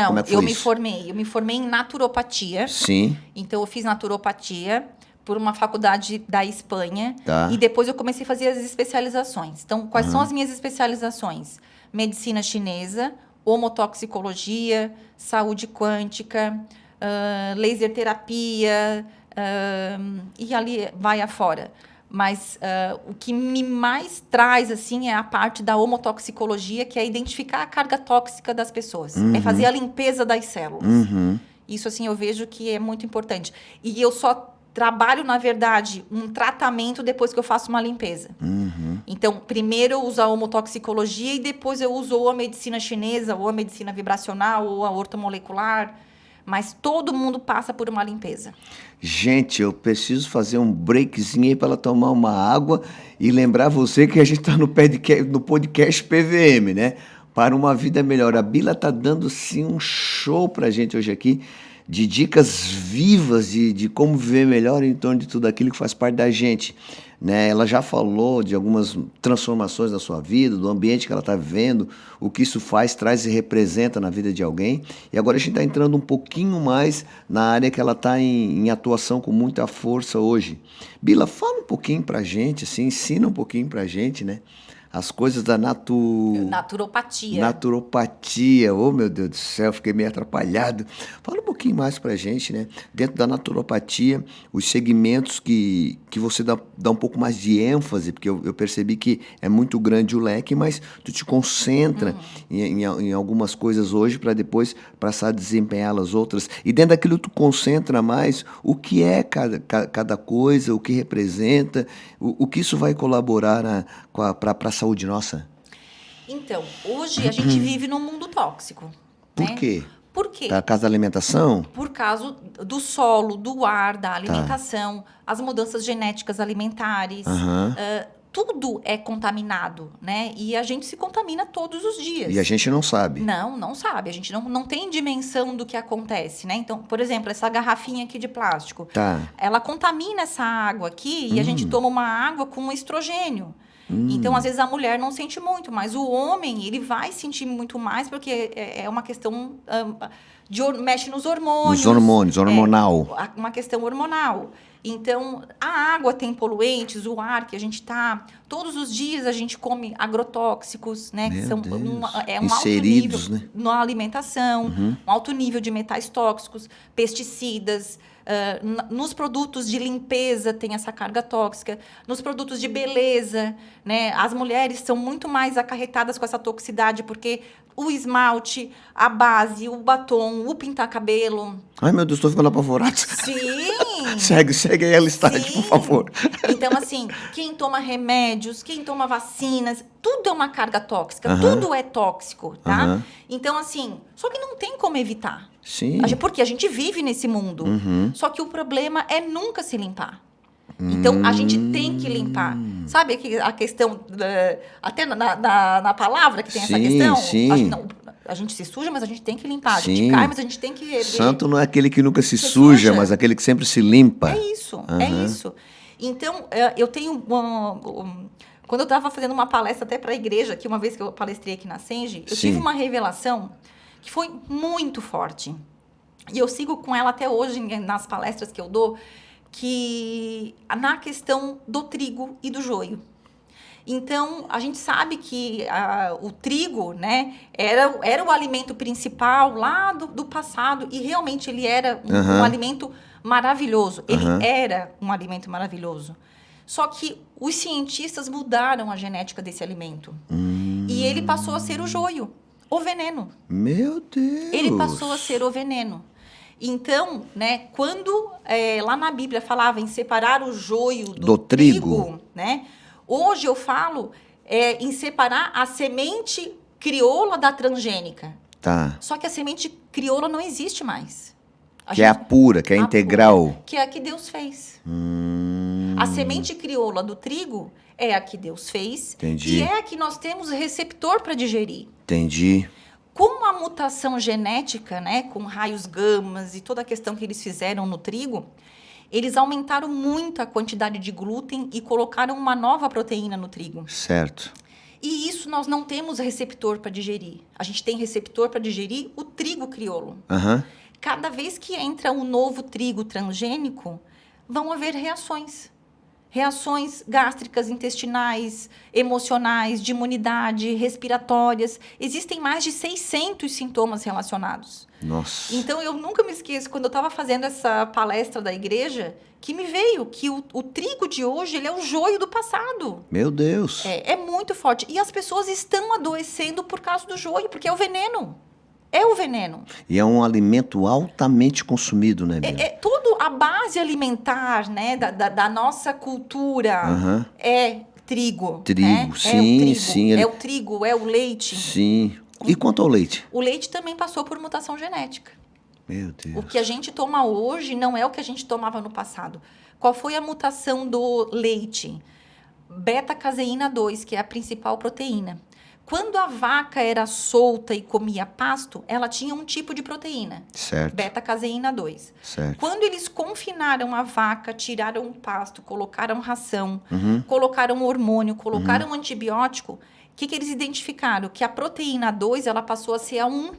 Speaker 1: isso?
Speaker 2: Eu me formei em naturopatia.
Speaker 1: Sim.
Speaker 2: Então, eu fiz naturopatia por uma faculdade da Espanha.
Speaker 1: Tá.
Speaker 2: E depois eu comecei a fazer as especializações. Então, quais são as minhas especializações? Medicina chinesa, homotoxicologia, saúde quântica, laser terapia, e ali vai afora. Mas o que me mais traz, assim, é a parte da homotoxicologia, que é identificar a carga tóxica das pessoas. É fazer a limpeza das células. Isso, assim, eu vejo que é muito importante. E eu só trabalho, na verdade, um tratamento depois que eu faço uma limpeza. Então, primeiro eu uso a homotoxicologia e depois eu uso ou a medicina chinesa, ou a medicina vibracional, ou a ortomolecular. Mas todo mundo passa por uma limpeza.
Speaker 1: Gente, eu preciso fazer um breakzinho aí para ela tomar uma água e lembrar você que a gente está no podcast PVM, né? Para uma vida melhor. A Bila está dando, sim, um show para a gente hoje aqui, de dicas vivas de como viver melhor em torno de tudo aquilo que faz parte da gente, né? Ela já falou de algumas transformações da sua vida, do ambiente que ela está vivendo, o que isso faz, traz e representa na vida de alguém. E agora a gente está entrando um pouquinho mais na área que ela está em atuação com muita força hoje. Bila, fala um pouquinho para a gente, assim, ensina um pouquinho para a gente, né? As coisas da
Speaker 2: naturopatia.
Speaker 1: Naturopatia. Oh, meu Deus do céu, fiquei meio atrapalhado. Fala um pouquinho mais pra gente, né? Dentro da naturopatia, os segmentos que você dá um pouco mais de ênfase, porque eu percebi que é muito grande o leque, mas tu te concentra em algumas coisas hoje para depois passar a desempenhá-las outras. E dentro daquilo tu concentra mais o que é cada coisa, o que representa, o que isso vai colaborar para a saúde nossa.
Speaker 2: Então, hoje a gente vive num mundo tóxico.
Speaker 1: Por quê?
Speaker 2: Por quê?
Speaker 1: Por causa da alimentação?
Speaker 2: Por causa do solo, do ar, da alimentação, as mudanças genéticas alimentares. Tudo é contaminado, né? E a gente se contamina todos os dias.
Speaker 1: E a gente não sabe.
Speaker 2: Não sabe. A gente não tem dimensão do que acontece, né? Então, por exemplo, essa garrafinha aqui de plástico. Ela contamina essa água aqui e a gente toma uma água com estrogênio. Então, às vezes, a mulher não sente muito, mas o homem, ele vai sentir muito mais, porque é uma questão mexe nos hormônios.
Speaker 1: Nos hormônios, hormonal.
Speaker 2: Uma questão hormonal. Então, a água tem poluentes, o ar que a gente tá... Todos os dias a gente come agrotóxicos, né? Que são um alto nível, né? Na alimentação, um alto nível de metais tóxicos, pesticidas... nos produtos de limpeza tem essa carga tóxica, nos produtos de beleza, né? As mulheres são muito mais acarretadas com essa toxicidade, porque o esmalte, a base, o batom, o pintar cabelo...
Speaker 1: Ai, meu Deus, estou ficando apavorado.
Speaker 2: Sim!
Speaker 1: segue aí a listagem, por favor.
Speaker 2: Então, assim, quem toma remédios, quem toma vacinas, tudo é uma carga tóxica, tudo é tóxico, tá? Então, assim, só que não tem como evitar.
Speaker 1: Sim.
Speaker 2: Porque a gente vive nesse mundo. Só que o problema é nunca se limpar. Então, a gente tem que limpar. Sabe a questão, até na palavra que tem essa questão?
Speaker 1: Sim.
Speaker 2: A gente se suja, mas a gente tem que limpar. A gente cai, mas a gente tem que erguer.
Speaker 1: Santo não é aquele que nunca se suja, mas aquele que sempre se limpa.
Speaker 2: É isso. Então, eu tenho... Quando eu estava fazendo uma palestra até para a igreja, que uma vez que eu palestrei aqui na Senge, eu tive uma revelação que foi muito forte. E eu sigo com ela até hoje nas palestras que eu dou, que na questão do trigo e do joio. Então, a gente sabe que o trigo, né, era o alimento principal lá do passado, e realmente ele era um alimento maravilhoso. Ele era um alimento maravilhoso. Só que os cientistas mudaram a genética desse alimento. E ele passou a ser o joio. o veneno.
Speaker 1: Meu Deus!
Speaker 2: Ele passou a ser o veneno. Então, né, quando lá na Bíblia falava em separar o joio do trigo, né, hoje eu falo em separar a semente crioula da transgênica.
Speaker 1: Tá.
Speaker 2: Só que a semente crioula não existe mais.
Speaker 1: Que é a pura, que é a integral.
Speaker 2: Pura, que é a que Deus fez. A semente crioula do trigo é a que Deus fez.
Speaker 1: Entendi.
Speaker 2: E é a que nós temos receptor para digerir.
Speaker 1: Entendi.
Speaker 2: Com a mutação genética, né, com raios gamas e toda a questão que eles fizeram no trigo, eles aumentaram muito a quantidade de glúten e colocaram uma nova proteína no trigo.
Speaker 1: Certo.
Speaker 2: E isso nós não temos receptor para digerir. A gente tem receptor para digerir o trigo crioulo.
Speaker 1: Aham.
Speaker 2: Cada vez que entra um novo trigo transgênico, vão haver reações. Reações gástricas, intestinais, emocionais, de imunidade, respiratórias. Existem mais de 600 sintomas relacionados.
Speaker 1: Nossa.
Speaker 2: Então, eu nunca me esqueço, quando eu estava fazendo essa palestra da igreja, que me veio que o trigo de hoje, ele é o joio do passado.
Speaker 1: Meu Deus.
Speaker 2: É muito forte. E as pessoas estão adoecendo por causa do joio, porque é o veneno. É o veneno.
Speaker 1: E é um alimento altamente consumido, né, Bila?
Speaker 2: Toda a base alimentar, né, da nossa cultura é trigo.
Speaker 1: Trigo,
Speaker 2: né?
Speaker 1: sim,
Speaker 2: é o trigo,
Speaker 1: sim.
Speaker 2: É o trigo, é o leite.
Speaker 1: Sim. E quanto ao leite?
Speaker 2: O leite também passou por mutação genética.
Speaker 1: Meu Deus.
Speaker 2: O que a gente toma hoje não é o que a gente tomava no passado. Qual foi a mutação do leite? Beta-caseína 2, que é a principal proteína. Quando a vaca era solta e comia pasto, ela tinha um tipo de proteína.
Speaker 1: Certo.
Speaker 2: Beta-caseína 2.
Speaker 1: Certo.
Speaker 2: Quando eles confinaram a vaca, tiraram o pasto, colocaram ração, colocaram hormônio, colocaram antibiótico, o que eles identificaram? Que a proteína 2 ela passou a ser a 1.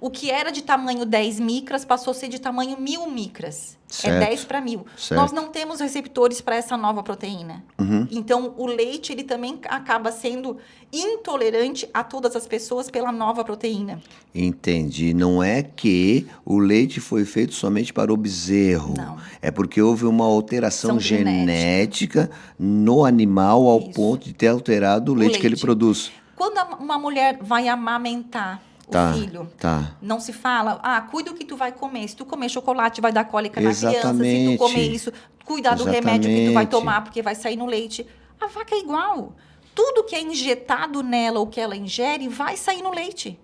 Speaker 2: O que era de tamanho 10 micras passou a ser de tamanho 1000 micras.
Speaker 1: Certo.
Speaker 2: É 10 para 1000.
Speaker 1: Certo.
Speaker 2: Nós não temos receptores para essa nova proteína. Então, o leite ele também acaba sendo intolerante a todas as pessoas pela nova proteína.
Speaker 1: Entendi. Não é que o leite foi feito somente para o bezerro.
Speaker 2: Não.
Speaker 1: É porque houve uma alteração
Speaker 2: São
Speaker 1: genética no animal ao
Speaker 2: Isso.
Speaker 1: ponto de ter alterado o leite que ele
Speaker 2: leite.
Speaker 1: produz.
Speaker 2: Quando uma mulher vai amamentar o filho, não se fala, cuida o que tu vai comer. Se tu comer chocolate, vai dar cólica na criança. Se tu comer isso, cuidar do remédio que tu vai tomar, porque vai sair no leite. A vaca é igual. Tudo que é injetado nela ou que ela ingere, vai sair no leite.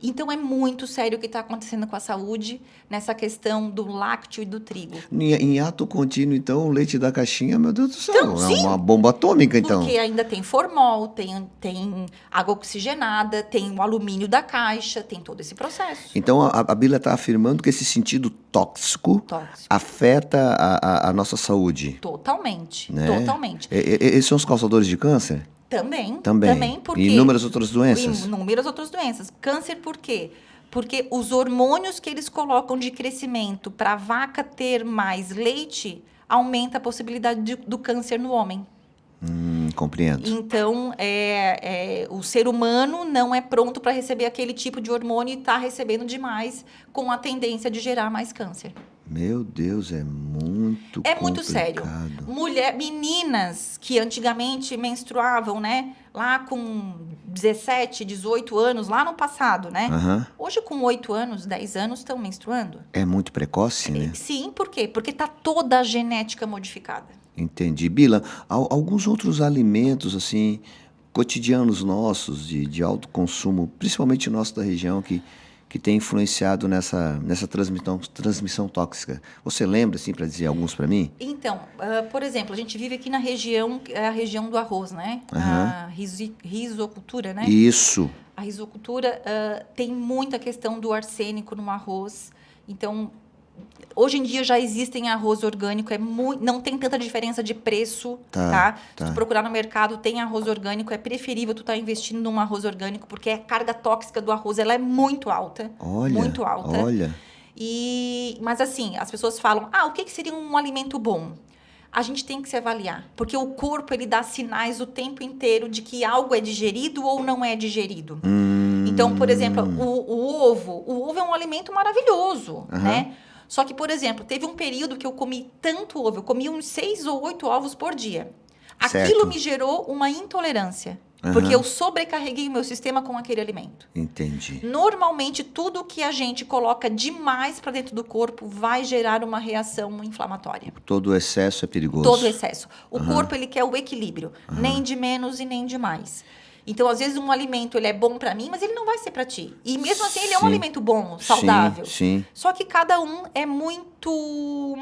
Speaker 2: Então, é muito sério o que está acontecendo com a saúde nessa questão do lácteo e do trigo.
Speaker 1: Em ato contínuo, então, o leite da caixinha, meu Deus do céu,
Speaker 2: Então,
Speaker 1: é
Speaker 2: sim.
Speaker 1: uma bomba atômica, então.
Speaker 2: Porque ainda tem formol, tem água oxigenada, tem o alumínio da caixa, tem todo esse processo.
Speaker 1: Então, a Bila está afirmando que esse sentido tóxico afeta a nossa saúde.
Speaker 2: Totalmente,
Speaker 1: né?
Speaker 2: totalmente.
Speaker 1: Esses são os causadores de câncer?
Speaker 2: Também, porque...
Speaker 1: E inúmeras outras doenças?
Speaker 2: Inúmeras outras doenças. Câncer por quê? Porque os hormônios que eles colocam de crescimento para a vaca ter mais leite aumenta a possibilidade do câncer no homem.
Speaker 1: Compreendo.
Speaker 2: Então, o ser humano não é pronto para receber aquele tipo de hormônio e está recebendo demais, com a tendência de gerar mais câncer.
Speaker 1: Meu Deus, é muito complicado.
Speaker 2: Muito sério. Meninas que antigamente menstruavam, né? Lá com 17, 18 anos, lá no passado, né? Hoje, com 8 anos, 10 anos, estão menstruando.
Speaker 1: É muito precoce, né?
Speaker 2: Sim, por quê? Porque está toda a genética modificada.
Speaker 1: Entendi. Bila, alguns outros alimentos, assim, cotidianos nossos, de alto consumo, principalmente nosso da região, que tem influenciado nessa transmissão tóxica. Você lembra, assim, para dizer alguns para mim?
Speaker 2: Então, por exemplo, a gente vive aqui na região, a região do arroz, né? A risocultura, né?
Speaker 1: Isso.
Speaker 2: A risocultura tem muita questão do arsênico no arroz. Então, hoje em dia já existem arroz orgânico, não tem tanta diferença de preço, tá? Se tu procurar no mercado, tem arroz orgânico, é preferível tu estar investindo num arroz orgânico, porque a carga tóxica do arroz ela é muito alta. Muito alta.
Speaker 1: Olha.
Speaker 2: Mas assim, as pessoas falam, o que seria um alimento bom? A gente tem que se avaliar, porque o corpo ele dá sinais o tempo inteiro de que algo é digerido ou não é digerido. Então, por exemplo, o ovo é um alimento maravilhoso, né? Só que, por exemplo, teve um período que eu comi tanto ovo, eu comia uns 6 ou 8 ovos por dia. Aquilo me gerou uma intolerância. Porque eu sobrecarreguei o meu sistema com aquele alimento.
Speaker 1: Entendi.
Speaker 2: Normalmente, tudo que a gente coloca demais para dentro do corpo vai gerar uma reação inflamatória.
Speaker 1: Todo o excesso é perigoso.
Speaker 2: Todo excesso. O corpo, ele quer o equilíbrio. Nem de menos e nem de mais. Então, às vezes, um alimento ele é bom para mim, mas ele não vai ser para ti. E mesmo assim, ele é um alimento bom, saudável.
Speaker 1: Sim.
Speaker 2: Só que cada um é muito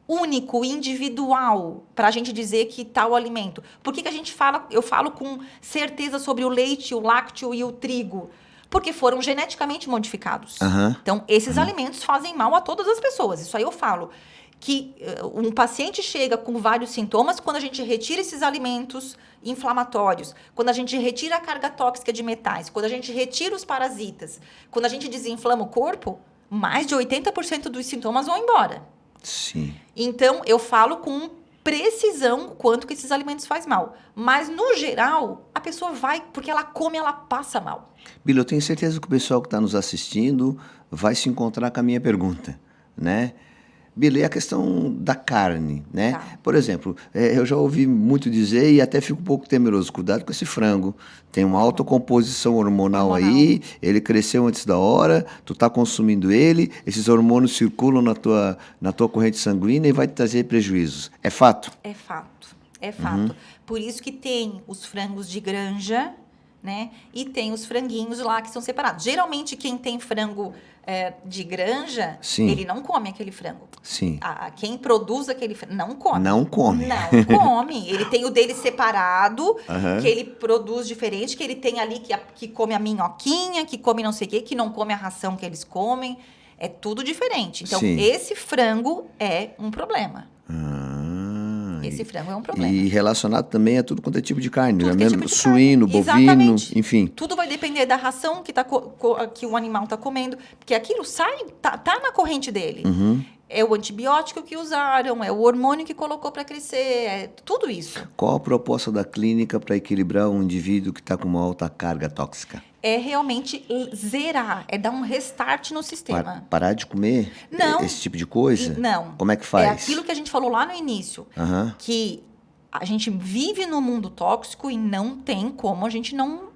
Speaker 2: único, individual, para a gente dizer que tal alimento. Por que a gente fala, eu falo com certeza sobre o leite, o lácteo e o trigo? Porque foram geneticamente modificados. Então, esses alimentos fazem mal a todas as pessoas. Isso aí eu falo. Que um paciente chega com vários sintomas quando a gente retira esses alimentos inflamatórios, quando a gente retira a carga tóxica de metais, quando a gente retira os parasitas, quando a gente desinflama o corpo, mais de 80% dos sintomas vão embora.
Speaker 1: Sim.
Speaker 2: Então, eu falo com precisão quanto que esses alimentos fazem mal. Mas, no geral, a pessoa vai, porque ela come, ela passa mal.
Speaker 1: Bila, eu tenho certeza que o pessoal que está nos assistindo vai se encontrar com a minha pergunta, né? Bila, e a questão da carne, né?
Speaker 2: Tá.
Speaker 1: Por exemplo, eu já ouvi muito dizer e até fico um pouco temeroso. Cuidado com esse frango. Tem uma alta composição hormonal aí, ele cresceu antes da hora, tu tá consumindo ele, esses hormônios circulam na tua corrente sanguínea e vai te trazer prejuízos. É fato?
Speaker 2: É fato, é fato. Por isso que tem os frangos de granja, né? E tem os franguinhos lá que são separados. Geralmente, quem tem frango de granja,
Speaker 1: Sim.
Speaker 2: ele não come aquele frango.
Speaker 1: Sim.
Speaker 2: Quem produz aquele frango não come.
Speaker 1: Não come.
Speaker 2: Não come. Ele tem o dele separado, que ele produz diferente, que ele tem ali que come a minhoquinha, que come não sei o quê, que não come a ração que eles comem. É tudo diferente. Então,
Speaker 1: Sim.
Speaker 2: esse frango é um problema. Esse frango é um problema.
Speaker 1: E relacionado também a tudo quanto é tipo de carne,
Speaker 2: Tudo
Speaker 1: né?
Speaker 2: que é
Speaker 1: Mesmo
Speaker 2: tipo de
Speaker 1: suíno,
Speaker 2: carne.
Speaker 1: bovino,
Speaker 2: Exatamente.
Speaker 1: enfim.
Speaker 2: Tudo vai depender da ração que o animal está comendo, porque aquilo tá na corrente dele. É o antibiótico que usaram, é o hormônio que colocou para crescer, é tudo isso.
Speaker 1: Qual a proposta da clínica para equilibrar um indivíduo que está com uma alta carga tóxica?
Speaker 2: É realmente zerar, é dar um restart no sistema.
Speaker 1: Parar de comer
Speaker 2: Não.
Speaker 1: esse tipo de coisa?
Speaker 2: Não.
Speaker 1: Como é que faz?
Speaker 2: É aquilo que a gente falou lá no início, que a gente vive num mundo tóxico e não tem como a gente não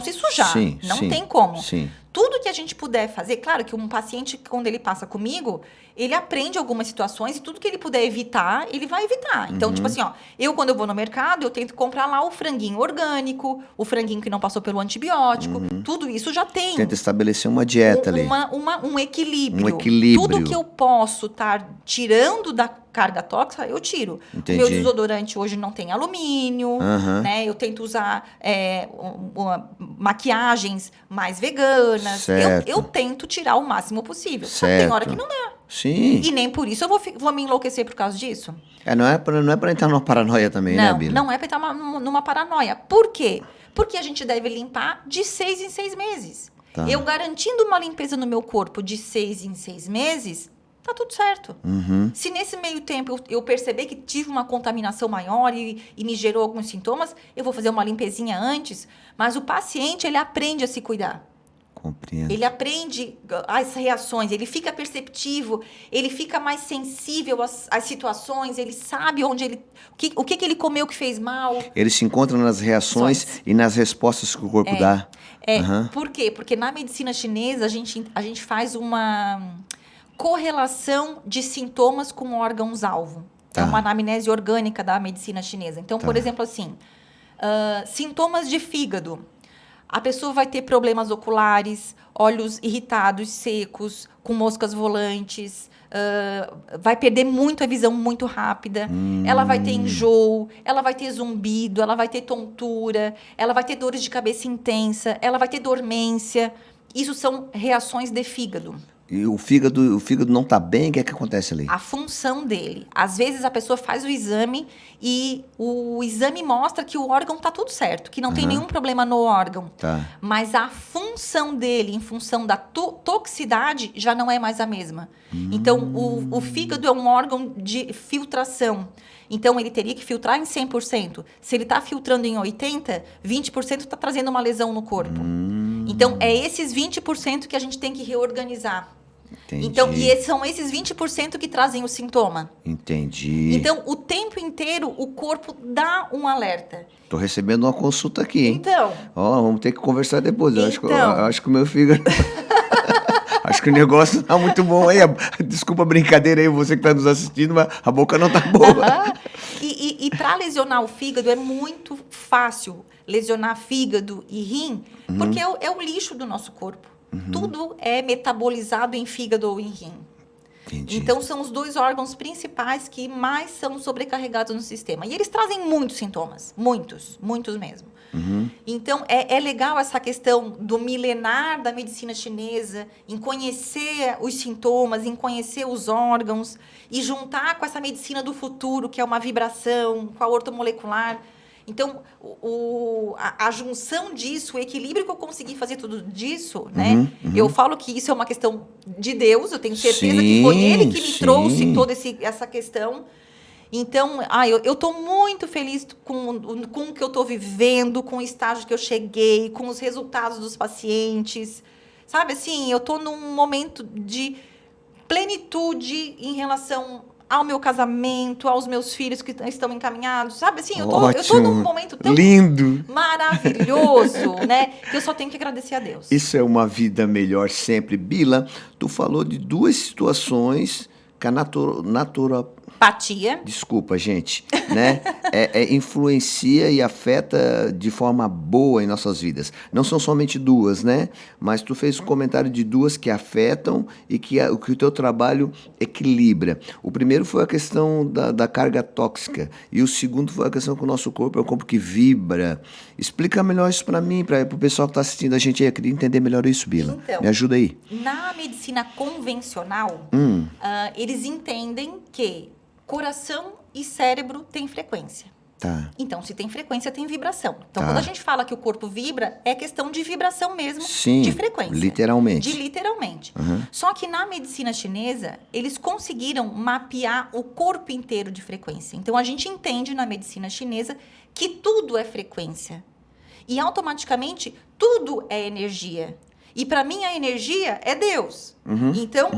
Speaker 2: se sujar.
Speaker 1: Sim,
Speaker 2: não
Speaker 1: sim,
Speaker 2: tem como.
Speaker 1: Sim.
Speaker 2: Tudo que a gente puder fazer, claro que um paciente, quando ele passa comigo, ele aprende algumas situações e tudo que ele puder evitar, ele vai evitar. Então, tipo assim, quando eu vou no mercado, eu tento comprar lá o franguinho orgânico, o franguinho que não passou pelo antibiótico, tudo isso já tem.
Speaker 1: Tenta estabelecer uma dieta ali.
Speaker 2: Um equilíbrio.
Speaker 1: Um equilíbrio.
Speaker 2: Tudo que eu posso estar tirando da carga tóxica, eu tiro.
Speaker 1: Entendi.
Speaker 2: O meu desodorante hoje não tem alumínio, né? Eu tento usar maquiagens mais veganas.
Speaker 1: Certo.
Speaker 2: Eu tento tirar o máximo possível. Só que
Speaker 1: Certo.
Speaker 2: tem hora que não dá.
Speaker 1: Sim.
Speaker 2: E nem por isso eu vou me enlouquecer por causa disso.
Speaker 1: Não é para entrar numa paranoia também, né, Bila?
Speaker 2: Não é para entrar numa paranoia. Por quê? Porque a gente deve limpar de 6 em 6 meses.
Speaker 1: Tá.
Speaker 2: Eu garantindo uma limpeza no meu corpo de 6 em 6 meses, tá tudo certo. Se nesse meio tempo eu perceber que tive uma contaminação maior e me gerou alguns sintomas, eu vou fazer uma limpezinha antes. Mas o paciente, ele aprende a se cuidar.
Speaker 1: Compreendo.
Speaker 2: Ele aprende as reações, ele fica perceptivo, ele fica mais sensível às situações, ele sabe o que ele comeu que fez mal.
Speaker 1: Ele se encontra nas reações e nas respostas que o corpo dá.
Speaker 2: Por quê? Porque na medicina chinesa a gente faz uma correlação de sintomas com órgãos-alvo.
Speaker 1: Tá.
Speaker 2: É uma anamnese orgânica da medicina chinesa. Então, por exemplo, assim, sintomas de fígado. A pessoa vai ter problemas oculares, olhos irritados, secos, com moscas volantes, vai perder muito a visão muito rápida, ela vai ter enjoo, ela vai ter zumbido, ela vai ter tontura, ela vai ter dores de cabeça intensa, ela vai ter dormência. Isso são reações de fígado.
Speaker 1: E o fígado não está bem, o que é que acontece ali?
Speaker 2: A função dele. Às vezes a pessoa faz o exame e o exame mostra que o órgão está tudo certo, que não tem nenhum problema no órgão.
Speaker 1: Tá.
Speaker 2: Mas a função dele, em função da toxicidade, já não é mais a mesma. Então, o fígado é um órgão de filtração. Então, ele teria que filtrar em 100%. Se ele está filtrando em 80%, 20% está trazendo uma lesão no corpo. Então, é esses 20% que a gente tem que reorganizar.
Speaker 1: Entendi.
Speaker 2: Então, são esses 20% que trazem o sintoma.
Speaker 1: Entendi.
Speaker 2: Então, o tempo inteiro, o corpo dá um alerta.
Speaker 1: Tô recebendo uma consulta aqui, hein?
Speaker 2: Então...
Speaker 1: Ó, vamos ter que conversar depois. Eu
Speaker 2: Então...
Speaker 1: acho que o meu fígado... Acho que o negócio tá muito bom aí. Desculpa a brincadeira aí, você que tá nos assistindo, mas a boca não tá boa.
Speaker 2: E para lesionar o fígado é muito fácil lesionar fígado e rim, porque é o lixo do nosso corpo. Tudo é metabolizado em fígado ou em rim.
Speaker 1: Entendi.
Speaker 2: Então, são os 2 órgãos principais que mais são sobrecarregados no sistema. E eles trazem muitos sintomas. Muitos mesmo. Então, é legal essa questão do milenar da medicina chinesa, em conhecer os sintomas, em conhecer os órgãos, e juntar com essa medicina do futuro, que é uma vibração, com a ortomolecular. Então, a junção disso, o equilíbrio que eu consegui fazer tudo disso, né? Eu falo que isso é uma questão de Deus, eu tenho certeza que foi Ele que me trouxe toda essa questão. Então, eu estou muito feliz com o que eu estou vivendo, com o estágio que eu cheguei, com os resultados dos pacientes. Sabe, assim, eu estou num momento de plenitude em relação ao meu casamento, aos meus filhos que estão encaminhados, sabe? Assim, eu tô num momento tão
Speaker 1: lindo,
Speaker 2: maravilhoso, né? Que eu só tenho que agradecer a Deus.
Speaker 1: Isso é uma vida melhor sempre. Bila, tu falou de 2 situações que a
Speaker 2: Patia.
Speaker 1: Desculpa, gente, né? Influencia e afeta de forma boa em nossas vidas. Não são somente 2, né? Mas tu fez um comentário de 2 que afetam e que o teu trabalho equilibra. O primeiro foi a questão da carga tóxica e o segundo foi a questão que o nosso corpo é um corpo que vibra. Explica melhor isso para mim, para o pessoal que está assistindo a gente aí. Eu queria entender melhor isso, Bila.
Speaker 2: Então,
Speaker 1: me ajuda aí.
Speaker 2: Na medicina convencional, eles entendem que coração e cérebro têm frequência.
Speaker 1: Tá.
Speaker 2: Então, se tem frequência, tem vibração. Então,
Speaker 1: Tá.
Speaker 2: quando a gente fala que o corpo vibra, é questão de vibração mesmo,
Speaker 1: Sim,
Speaker 2: de frequência.
Speaker 1: literalmente.
Speaker 2: Literalmente. Só que na medicina chinesa, eles conseguiram mapear o corpo inteiro de frequência. Então, a gente entende na medicina chinesa que tudo é frequência. E, automaticamente, tudo é energia. E para mim a energia é Deus. Então,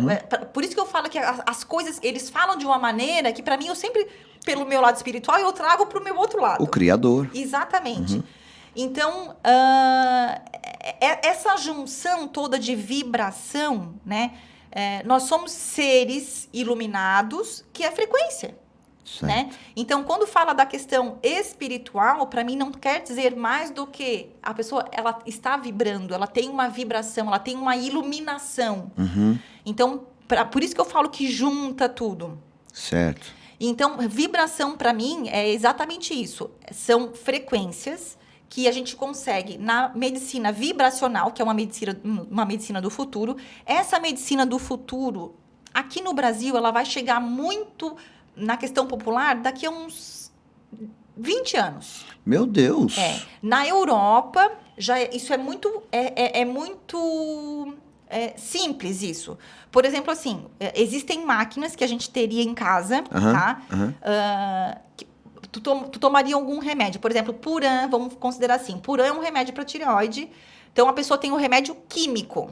Speaker 2: por isso que eu falo que as coisas, eles falam de uma maneira que para mim eu sempre, pelo meu lado espiritual, eu trago para o meu outro lado.
Speaker 1: O Criador.
Speaker 2: Exatamente. Então, essa junção toda de vibração, né? Nós somos seres iluminados, que é frequência. Né? Então, quando fala da questão espiritual, para mim não quer dizer mais do que a pessoa ela está vibrando, ela tem uma vibração, ela tem uma iluminação. Então, por isso que eu falo que junta tudo.
Speaker 1: Certo.
Speaker 2: Então, vibração para mim é exatamente isso. São frequências que a gente consegue na medicina vibracional, que é uma medicina do futuro. Essa medicina do futuro, aqui no Brasil, ela vai chegar muito na questão popular daqui a uns 20 anos.
Speaker 1: Meu Deus!
Speaker 2: Na Europa, isso é muito simples isso. Por exemplo, assim, existem máquinas que a gente teria em casa, tá? Tu tomaria algum remédio. Por exemplo, Puran, vamos considerar assim. Puran é um remédio para tireoide. Então, a pessoa tem um remédio químico.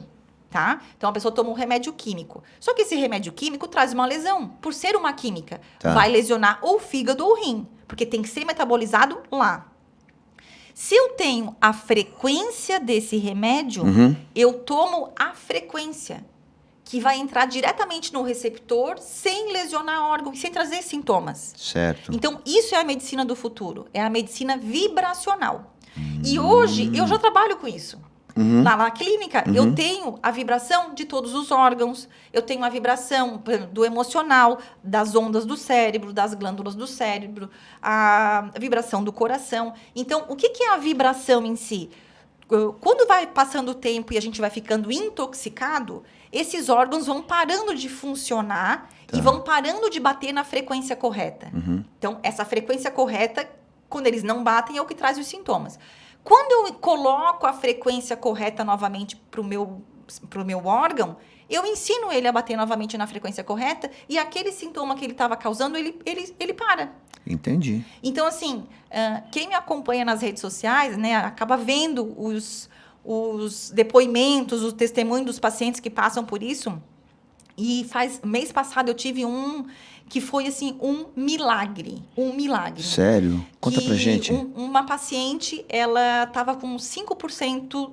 Speaker 2: Tá? Então, a pessoa toma um remédio químico. Só que esse remédio químico traz uma lesão. Por ser uma química, vai lesionar ou o fígado ou o rim. Porque tem que ser metabolizado lá. Se eu tenho a frequência desse remédio, eu tomo a frequência. Que vai entrar diretamente no receptor sem lesionar órgão, sem trazer sintomas.
Speaker 1: Certo.
Speaker 2: Então, isso é a medicina do futuro. É a medicina vibracional. E hoje, eu já trabalho com isso. Lá na clínica, eu tenho a vibração de todos os órgãos, eu tenho a vibração do emocional, das ondas do cérebro, das glândulas do cérebro, a vibração do coração. Então, o que é a vibração em si? Quando vai passando o tempo e a gente vai ficando intoxicado, esses órgãos vão parando de funcionar e vão parando de bater na frequência correta. Então, essa frequência correta, quando eles não batem, é o que traz os sintomas. Quando eu coloco a frequência correta novamente para o meu órgão, eu ensino ele a bater novamente na frequência correta e aquele sintoma que ele estava causando, ele para.
Speaker 1: Entendi.
Speaker 2: Então, assim, quem me acompanha nas redes sociais, né, acaba vendo os depoimentos, os testemunhos dos pacientes que passam por isso. E mês passado eu tive um que foi, assim, um milagre. Um milagre.
Speaker 1: Sério? Conta pra gente.
Speaker 2: Uma paciente, ela estava com 5%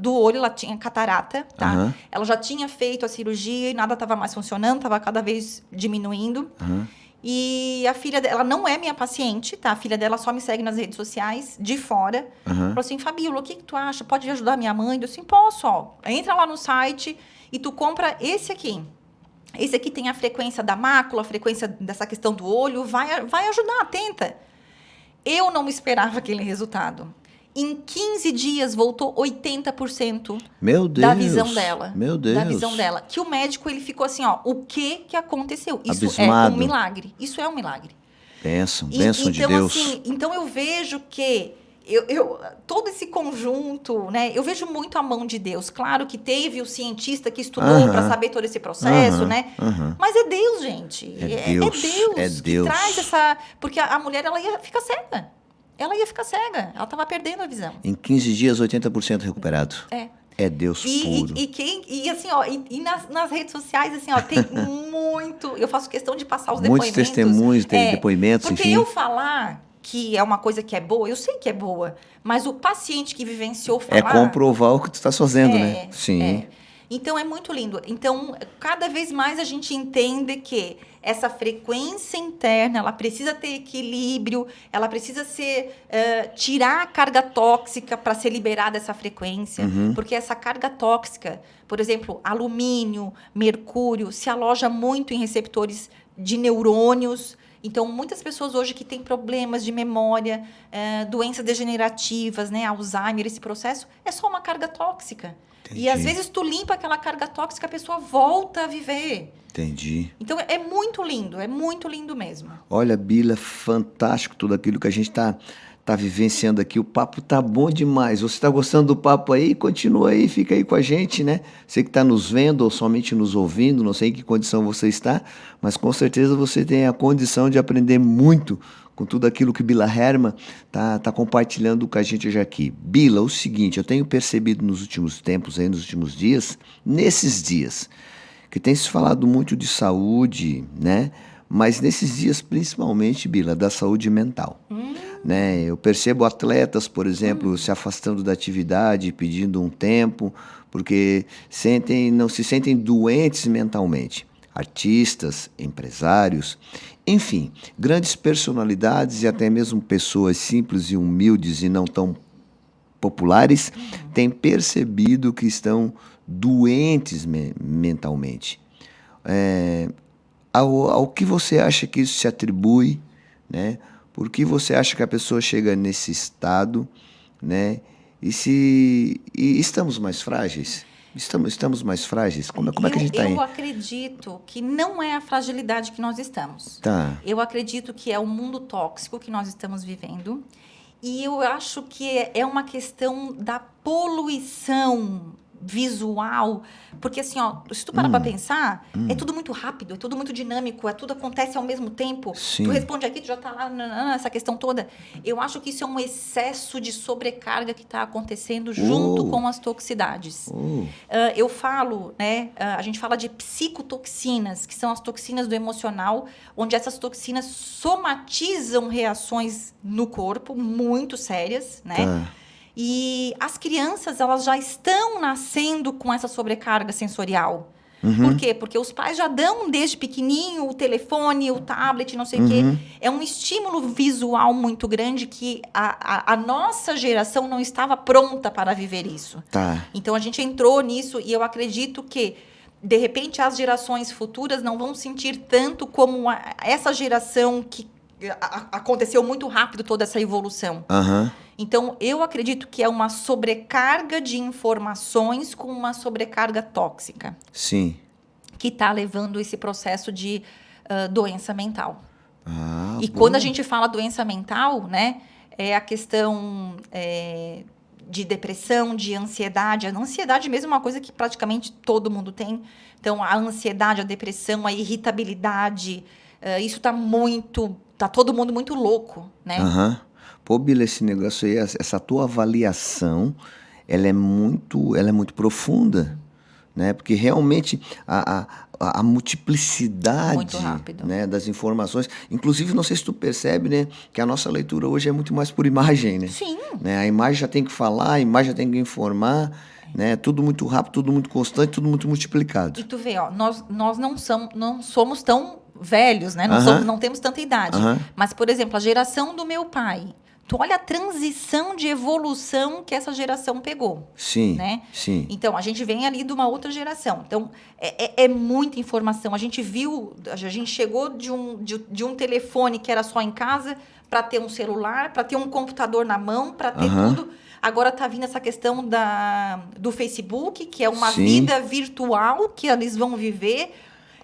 Speaker 2: do olho, ela tinha catarata, tá?
Speaker 1: Aham.
Speaker 2: Ela já tinha feito a cirurgia e nada estava mais funcionando, estava cada vez diminuindo.
Speaker 1: Aham.
Speaker 2: E a filha dela, ela não é minha paciente, tá? A filha dela só me segue nas redes sociais, de fora.
Speaker 1: Aham.
Speaker 2: Falou assim, Fabíola, o que tu acha? Pode ajudar minha mãe? Eu assim, posso, ó. Entra lá no site e tu compra esse aqui. Esse aqui tem a frequência da mácula, a frequência dessa questão do olho, vai ajudar, tenta. Eu não esperava aquele resultado. Em 15 dias voltou 80%
Speaker 1: Meu Deus.
Speaker 2: da visão dela.
Speaker 1: Meu Deus.
Speaker 2: Da visão dela. Que o médico, ele ficou assim, ó, o que aconteceu? Isso
Speaker 1: Abismado.
Speaker 2: é um milagre. Isso é um milagre.
Speaker 1: Bênção de
Speaker 2: Então,
Speaker 1: Deus.
Speaker 2: assim, então eu vejo que todo esse conjunto, né? Eu vejo muito a mão de Deus. Claro que teve o cientista que estudou para saber todo esse processo, né? Mas é Deus, gente.
Speaker 1: É Deus. É
Speaker 2: que
Speaker 1: Deus.
Speaker 2: traz essa... Porque a mulher, ela ia ficar cega. Ela ia ficar cega. Ela estava perdendo a visão.
Speaker 1: Em 15 dias, 80% recuperado. É Deus puro.
Speaker 2: E assim, ó, nas redes sociais, assim, ó, tem muito... Eu faço questão de passar os
Speaker 1: Muitos
Speaker 2: depoimentos.
Speaker 1: testemunhos, depoimentos,
Speaker 2: porque
Speaker 1: enfim.
Speaker 2: eu falar que é uma coisa que é boa, eu sei que é boa, mas o paciente que vivenciou falar...
Speaker 1: É comprovar o que tu está fazendo, né? Sim.
Speaker 2: É. Então, é muito lindo. Então, cada vez mais a gente entende que essa frequência interna, ela precisa ter equilíbrio, ela precisa tirar a carga tóxica para ser liberada essa frequência. Porque essa carga tóxica, por exemplo, alumínio, mercúrio, se aloja muito em receptores de neurônios. Então, muitas pessoas hoje que têm problemas de memória, doenças degenerativas, né, Alzheimer, esse processo, é só uma carga tóxica.
Speaker 1: Entendi.
Speaker 2: E às vezes tu limpa aquela carga tóxica, a pessoa volta a viver.
Speaker 1: Entendi.
Speaker 2: Então é muito lindo mesmo.
Speaker 1: Olha, Bila, fantástico tudo aquilo que a gente tá vivenciando aqui. O papo tá bom demais. Você tá gostando do papo aí? Continua aí, fica aí com a gente, né? Você que tá nos vendo ou somente nos ouvindo, não sei em que condição você está, mas com certeza você tem a condição de aprender muito com tudo aquilo que Bila Hermann tá compartilhando com a gente hoje aqui. Bila, o seguinte, eu tenho percebido nos últimos tempos, aí, nos últimos dias, nesses dias, que tem se falado muito de saúde, né? Mas nesses dias, principalmente, Bila, da saúde mental. Né? Eu percebo atletas, por exemplo, se afastando da atividade, pedindo um tempo, porque não se sentem doentes mentalmente. Artistas, empresários, enfim, grandes personalidades e até mesmo pessoas simples e humildes e não tão populares têm percebido que estão doentes mentalmente. Ao que você acha que isso se atribui, né? Por que você acha que a pessoa chega nesse estado, né? E estamos mais frágeis? Estamos mais frágeis? Como é que a gente está aí?
Speaker 2: Eu acredito que não é a fragilidade que nós estamos.
Speaker 1: Tá.
Speaker 2: Eu acredito que é o mundo tóxico que nós estamos vivendo. E eu acho que é uma questão da poluição visual, porque assim, ó, se tu parar pra pensar, é tudo muito rápido, é tudo muito dinâmico, tudo acontece ao mesmo tempo.
Speaker 1: Sim.
Speaker 2: Tu responde aqui, tu já tá lá, essa questão toda. Eu acho que isso é um excesso de sobrecarga que está acontecendo junto com as toxicidades. Eu falo, né, a gente fala de psicotoxinas, que são as toxinas do emocional, onde essas toxinas somatizam reações no corpo muito sérias, né?
Speaker 1: Tá.
Speaker 2: E as crianças, elas já estão nascendo com essa sobrecarga sensorial. Por quê? Porque os pais já dão desde pequenininho o telefone, o tablet, não sei o quê. É um estímulo visual muito grande que a nossa geração não estava pronta para viver isso.
Speaker 1: Tá.
Speaker 2: Então, a gente entrou nisso e eu acredito que, de repente, as gerações futuras não vão sentir tanto como essa geração que aconteceu muito rápido toda essa evolução. Então, eu acredito que é uma sobrecarga de informações com uma sobrecarga tóxica.
Speaker 1: Sim.
Speaker 2: Que está levando esse processo de doença mental. E
Speaker 1: boa.
Speaker 2: quando a gente fala doença mental, né, é a questão de depressão, de ansiedade. A ansiedade mesmo é uma coisa que praticamente todo mundo tem. Então, a ansiedade, a depressão, a irritabilidade, isso tá todo mundo muito louco, né?
Speaker 1: Pô, Bila, esse negócio aí, essa tua avaliação, ela é muito profunda, né? Porque realmente a multiplicidade,
Speaker 2: Muito rápido.
Speaker 1: né, das informações. Inclusive, não sei se tu percebe, né, que a nossa leitura hoje é muito mais por imagem, né?
Speaker 2: Sim.
Speaker 1: Né? A imagem já tem que falar, a imagem já tem que informar, né? Tudo muito rápido, tudo muito constante, tudo muito multiplicado.
Speaker 2: E tu vê, ó, nós não somos tão velhos, né? Não temos tanta idade. Mas, por exemplo, a geração do meu pai. Tu olha a transição de evolução que essa geração pegou.
Speaker 1: Sim,
Speaker 2: né?
Speaker 1: sim.
Speaker 2: Então, a gente vem ali de uma outra geração. Então, é muita informação. A gente chegou de um telefone que era só em casa para ter um celular, para ter um computador na mão, para ter tudo. Agora está vindo essa questão do Facebook, que é uma vida virtual que eles vão viver.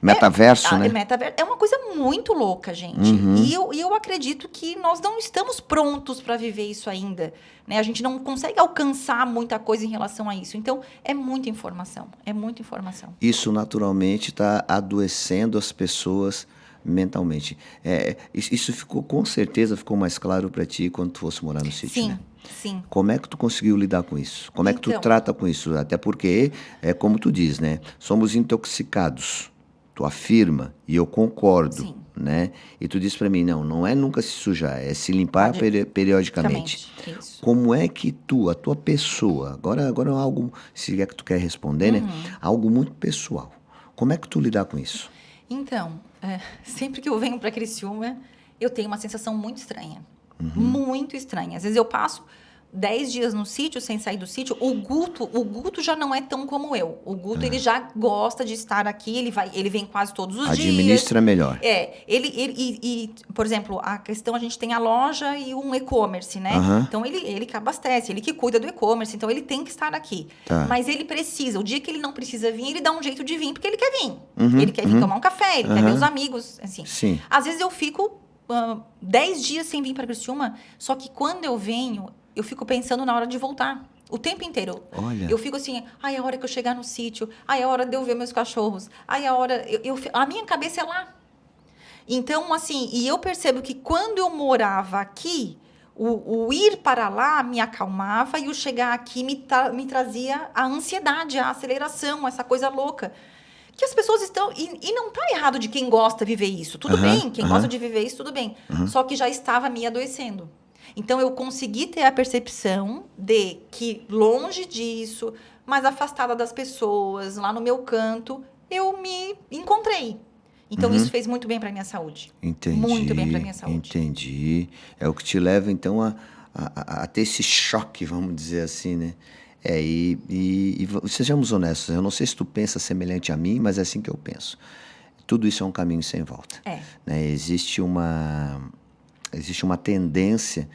Speaker 1: Metaverso, né?
Speaker 2: Metaverso é uma coisa muito louca, gente. E eu acredito que nós não estamos prontos para viver isso ainda. Né? A gente não consegue alcançar muita coisa em relação a isso. Então, é muita informação. É muita informação.
Speaker 1: Isso naturalmente está adoecendo as pessoas mentalmente. Isso ficou, com certeza, ficou mais claro para ti quando tu fosse morar no sítio,
Speaker 2: Sim.
Speaker 1: né?
Speaker 2: Sim.
Speaker 1: Como é que tu conseguiu lidar com isso? Como é que tu trata com isso? Até porque, como tu diz, né? Somos intoxicados. Tu afirma, e eu concordo,
Speaker 2: Sim.
Speaker 1: né? E tu diz para mim, não é nunca se sujar, é se limpar periodicamente.
Speaker 2: Isso.
Speaker 1: Como é que a tua pessoa, agora é algo, se é que tu quer responder, né? Algo muito pessoal. Como é que tu lidar com isso?
Speaker 2: Então, sempre que eu venho para Criciúma, eu tenho uma sensação muito estranha. Muito estranha. Às vezes eu passo 10 dias no sítio, sem sair do sítio. O Guto já não é tão como eu. O Guto, ele já gosta de estar aqui, ele vem quase todos os dias.
Speaker 1: Administra melhor.
Speaker 2: Por exemplo, a questão, a gente tem a loja e um e-commerce, né? Então, ele que abastece, ele que cuida do e-commerce, então ele tem que estar aqui.
Speaker 1: Tá.
Speaker 2: Mas ele precisa, o dia que ele não precisa vir, ele dá um jeito de vir, porque ele quer vir. Ele quer vir tomar um café, ele quer ver os amigos, assim.
Speaker 1: Sim.
Speaker 2: Às vezes eu fico 10 dias sem vir para Criciúma, só que quando eu venho, eu fico pensando na hora de voltar. O tempo inteiro.
Speaker 1: Olha.
Speaker 2: Eu fico assim, a hora que eu chegar no sítio, a hora de eu ver meus cachorros, a hora... a minha cabeça é lá. Então, assim, e eu percebo que quando eu morava aqui, o ir para lá me acalmava e o chegar aqui me trazia a ansiedade, a aceleração, essa coisa louca. Que as pessoas estão... E não está errado de quem gosta de viver isso. Tudo bem, quem gosta de viver isso, tudo bem. Só que já estava me adoecendo. Então, eu consegui ter a percepção de que, longe disso, mais afastada das pessoas, lá no meu canto, eu me encontrei. Então, isso fez muito bem para a minha saúde.
Speaker 1: Entendi.
Speaker 2: Muito bem para a minha saúde.
Speaker 1: Entendi. É o que te leva, então, a ter esse choque, vamos dizer assim, né? E sejamos honestos, eu não sei se tu pensa semelhante a mim, mas é assim que eu penso. Tudo isso é um caminho sem volta. Né? Existe uma tendência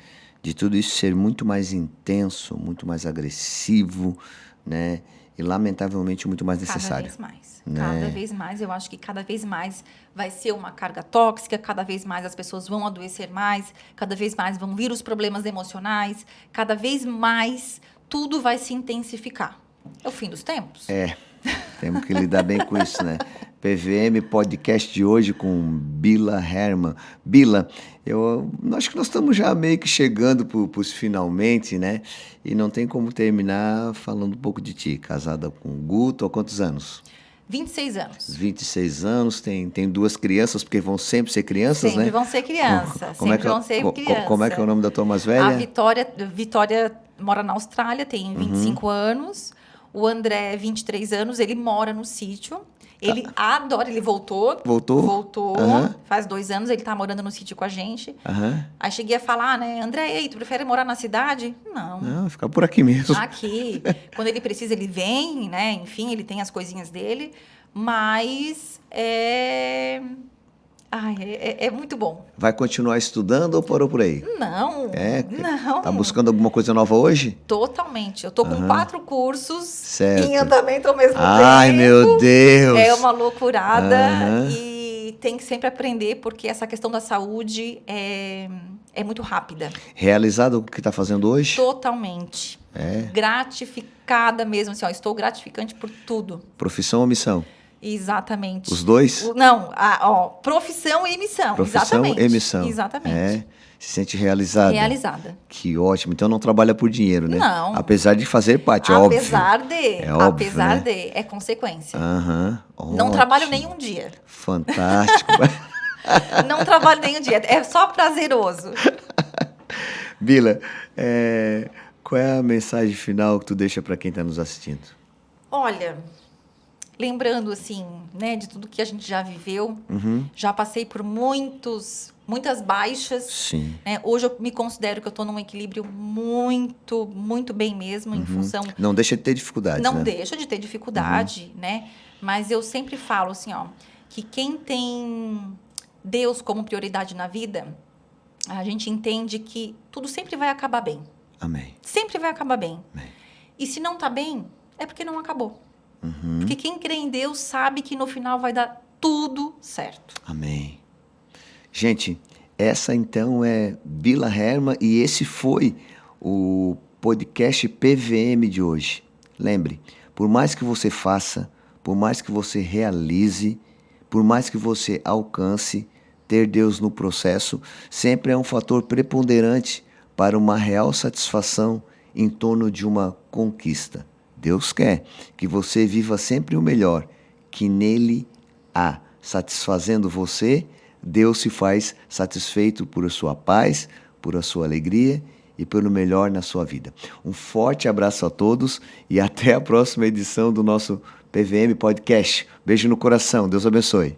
Speaker 1: de tudo isso ser muito mais intenso, muito mais agressivo, né? E lamentavelmente muito mais necessário.
Speaker 2: Cada vez mais.
Speaker 1: Né?
Speaker 2: Cada vez mais. Eu acho que cada vez mais vai ser uma carga tóxica, cada vez mais as pessoas vão adoecer mais, cada vez mais vão vir os problemas emocionais, cada vez mais tudo vai se intensificar. É o fim dos tempos.
Speaker 1: Temos que lidar bem com isso, né? PVM Podcast de hoje com Bila Hermann. Bila, eu acho que nós estamos já meio que chegando para os finalmente, né? E não tem como terminar falando um pouco de ti. Casada com o Guto há quantos anos?
Speaker 2: 26 anos.
Speaker 1: 26 anos, tem 2 crianças, porque vão sempre ser crianças,
Speaker 2: sempre
Speaker 1: né?
Speaker 2: Vão ser crianças.
Speaker 1: Como é que é o nome da tua mais velha?
Speaker 2: A Vitória mora na Austrália, tem 25 anos. O André, 23 anos, ele mora no sítio. Ele adora, ele voltou. Voltou. Faz 2 anos, ele tá morando no sítio com a gente. Aí cheguei a falar, né, André, ei, tu prefere morar na cidade?
Speaker 1: Não, ficar por aqui mesmo.
Speaker 2: Aqui. Quando ele precisa, ele vem, né? Enfim, ele tem as coisinhas dele. Mas é muito bom.
Speaker 1: Vai continuar estudando ou parou por aí?
Speaker 2: Não. Não.
Speaker 1: Tá buscando alguma coisa nova hoje?
Speaker 2: Totalmente. Eu tô com 4 cursos em andamento ao mesmo tempo.
Speaker 1: Ai, meu Deus!
Speaker 2: É uma loucurada e tem que sempre aprender, porque essa questão da saúde é muito rápida.
Speaker 1: Realizado o que tá fazendo hoje?
Speaker 2: Totalmente. Gratificada mesmo, assim, estou gratificante por tudo.
Speaker 1: Profissão ou missão?
Speaker 2: Exatamente.
Speaker 1: Os dois?
Speaker 2: Não, profissão e missão.
Speaker 1: Profissão
Speaker 2: Exatamente.
Speaker 1: e missão.
Speaker 2: Exatamente.
Speaker 1: Se sente realizada.
Speaker 2: Realizada.
Speaker 1: Que ótimo. Então não trabalha por dinheiro, né?
Speaker 2: Não.
Speaker 1: Apesar de fazer parte, óbvio.
Speaker 2: É óbvio,
Speaker 1: né?
Speaker 2: é consequência.
Speaker 1: Aham.
Speaker 2: Não trabalho nenhum dia.
Speaker 1: Fantástico.
Speaker 2: Não trabalho nenhum dia. É só prazeroso.
Speaker 1: Bila, qual é a mensagem final que tu deixa para quem está nos assistindo?
Speaker 2: Olha, lembrando assim, né, de tudo que a gente já viveu, já passei por muitas baixas.
Speaker 1: Sim.
Speaker 2: Né? Hoje eu me considero que eu estou num equilíbrio muito, muito bem mesmo, em função...
Speaker 1: Não deixa de ter dificuldade,
Speaker 2: Não
Speaker 1: né?
Speaker 2: deixa de ter dificuldade, né? Mas eu sempre falo assim, ó, que quem tem Deus como prioridade na vida, a gente entende que tudo sempre vai acabar bem.
Speaker 1: Amém.
Speaker 2: Sempre vai acabar bem.
Speaker 1: Amém.
Speaker 2: E se não tá bem, é porque não acabou. Porque quem crê em Deus sabe que no final vai dar tudo certo.
Speaker 1: Amém. Gente, essa então é Bila Hermann e esse foi o podcast PVM de hoje. Lembre, por mais que você faça, por mais que você realize, por mais que você alcance, ter Deus no processo sempre é um fator preponderante para uma real satisfação em torno de uma conquista. Deus quer que você viva sempre o melhor que nele há. Satisfazendo você, Deus se faz satisfeito por a sua paz, por a sua alegria e pelo melhor na sua vida. Um forte abraço a todos e até a próxima edição do nosso PVM Podcast. Beijo no coração. Deus abençoe.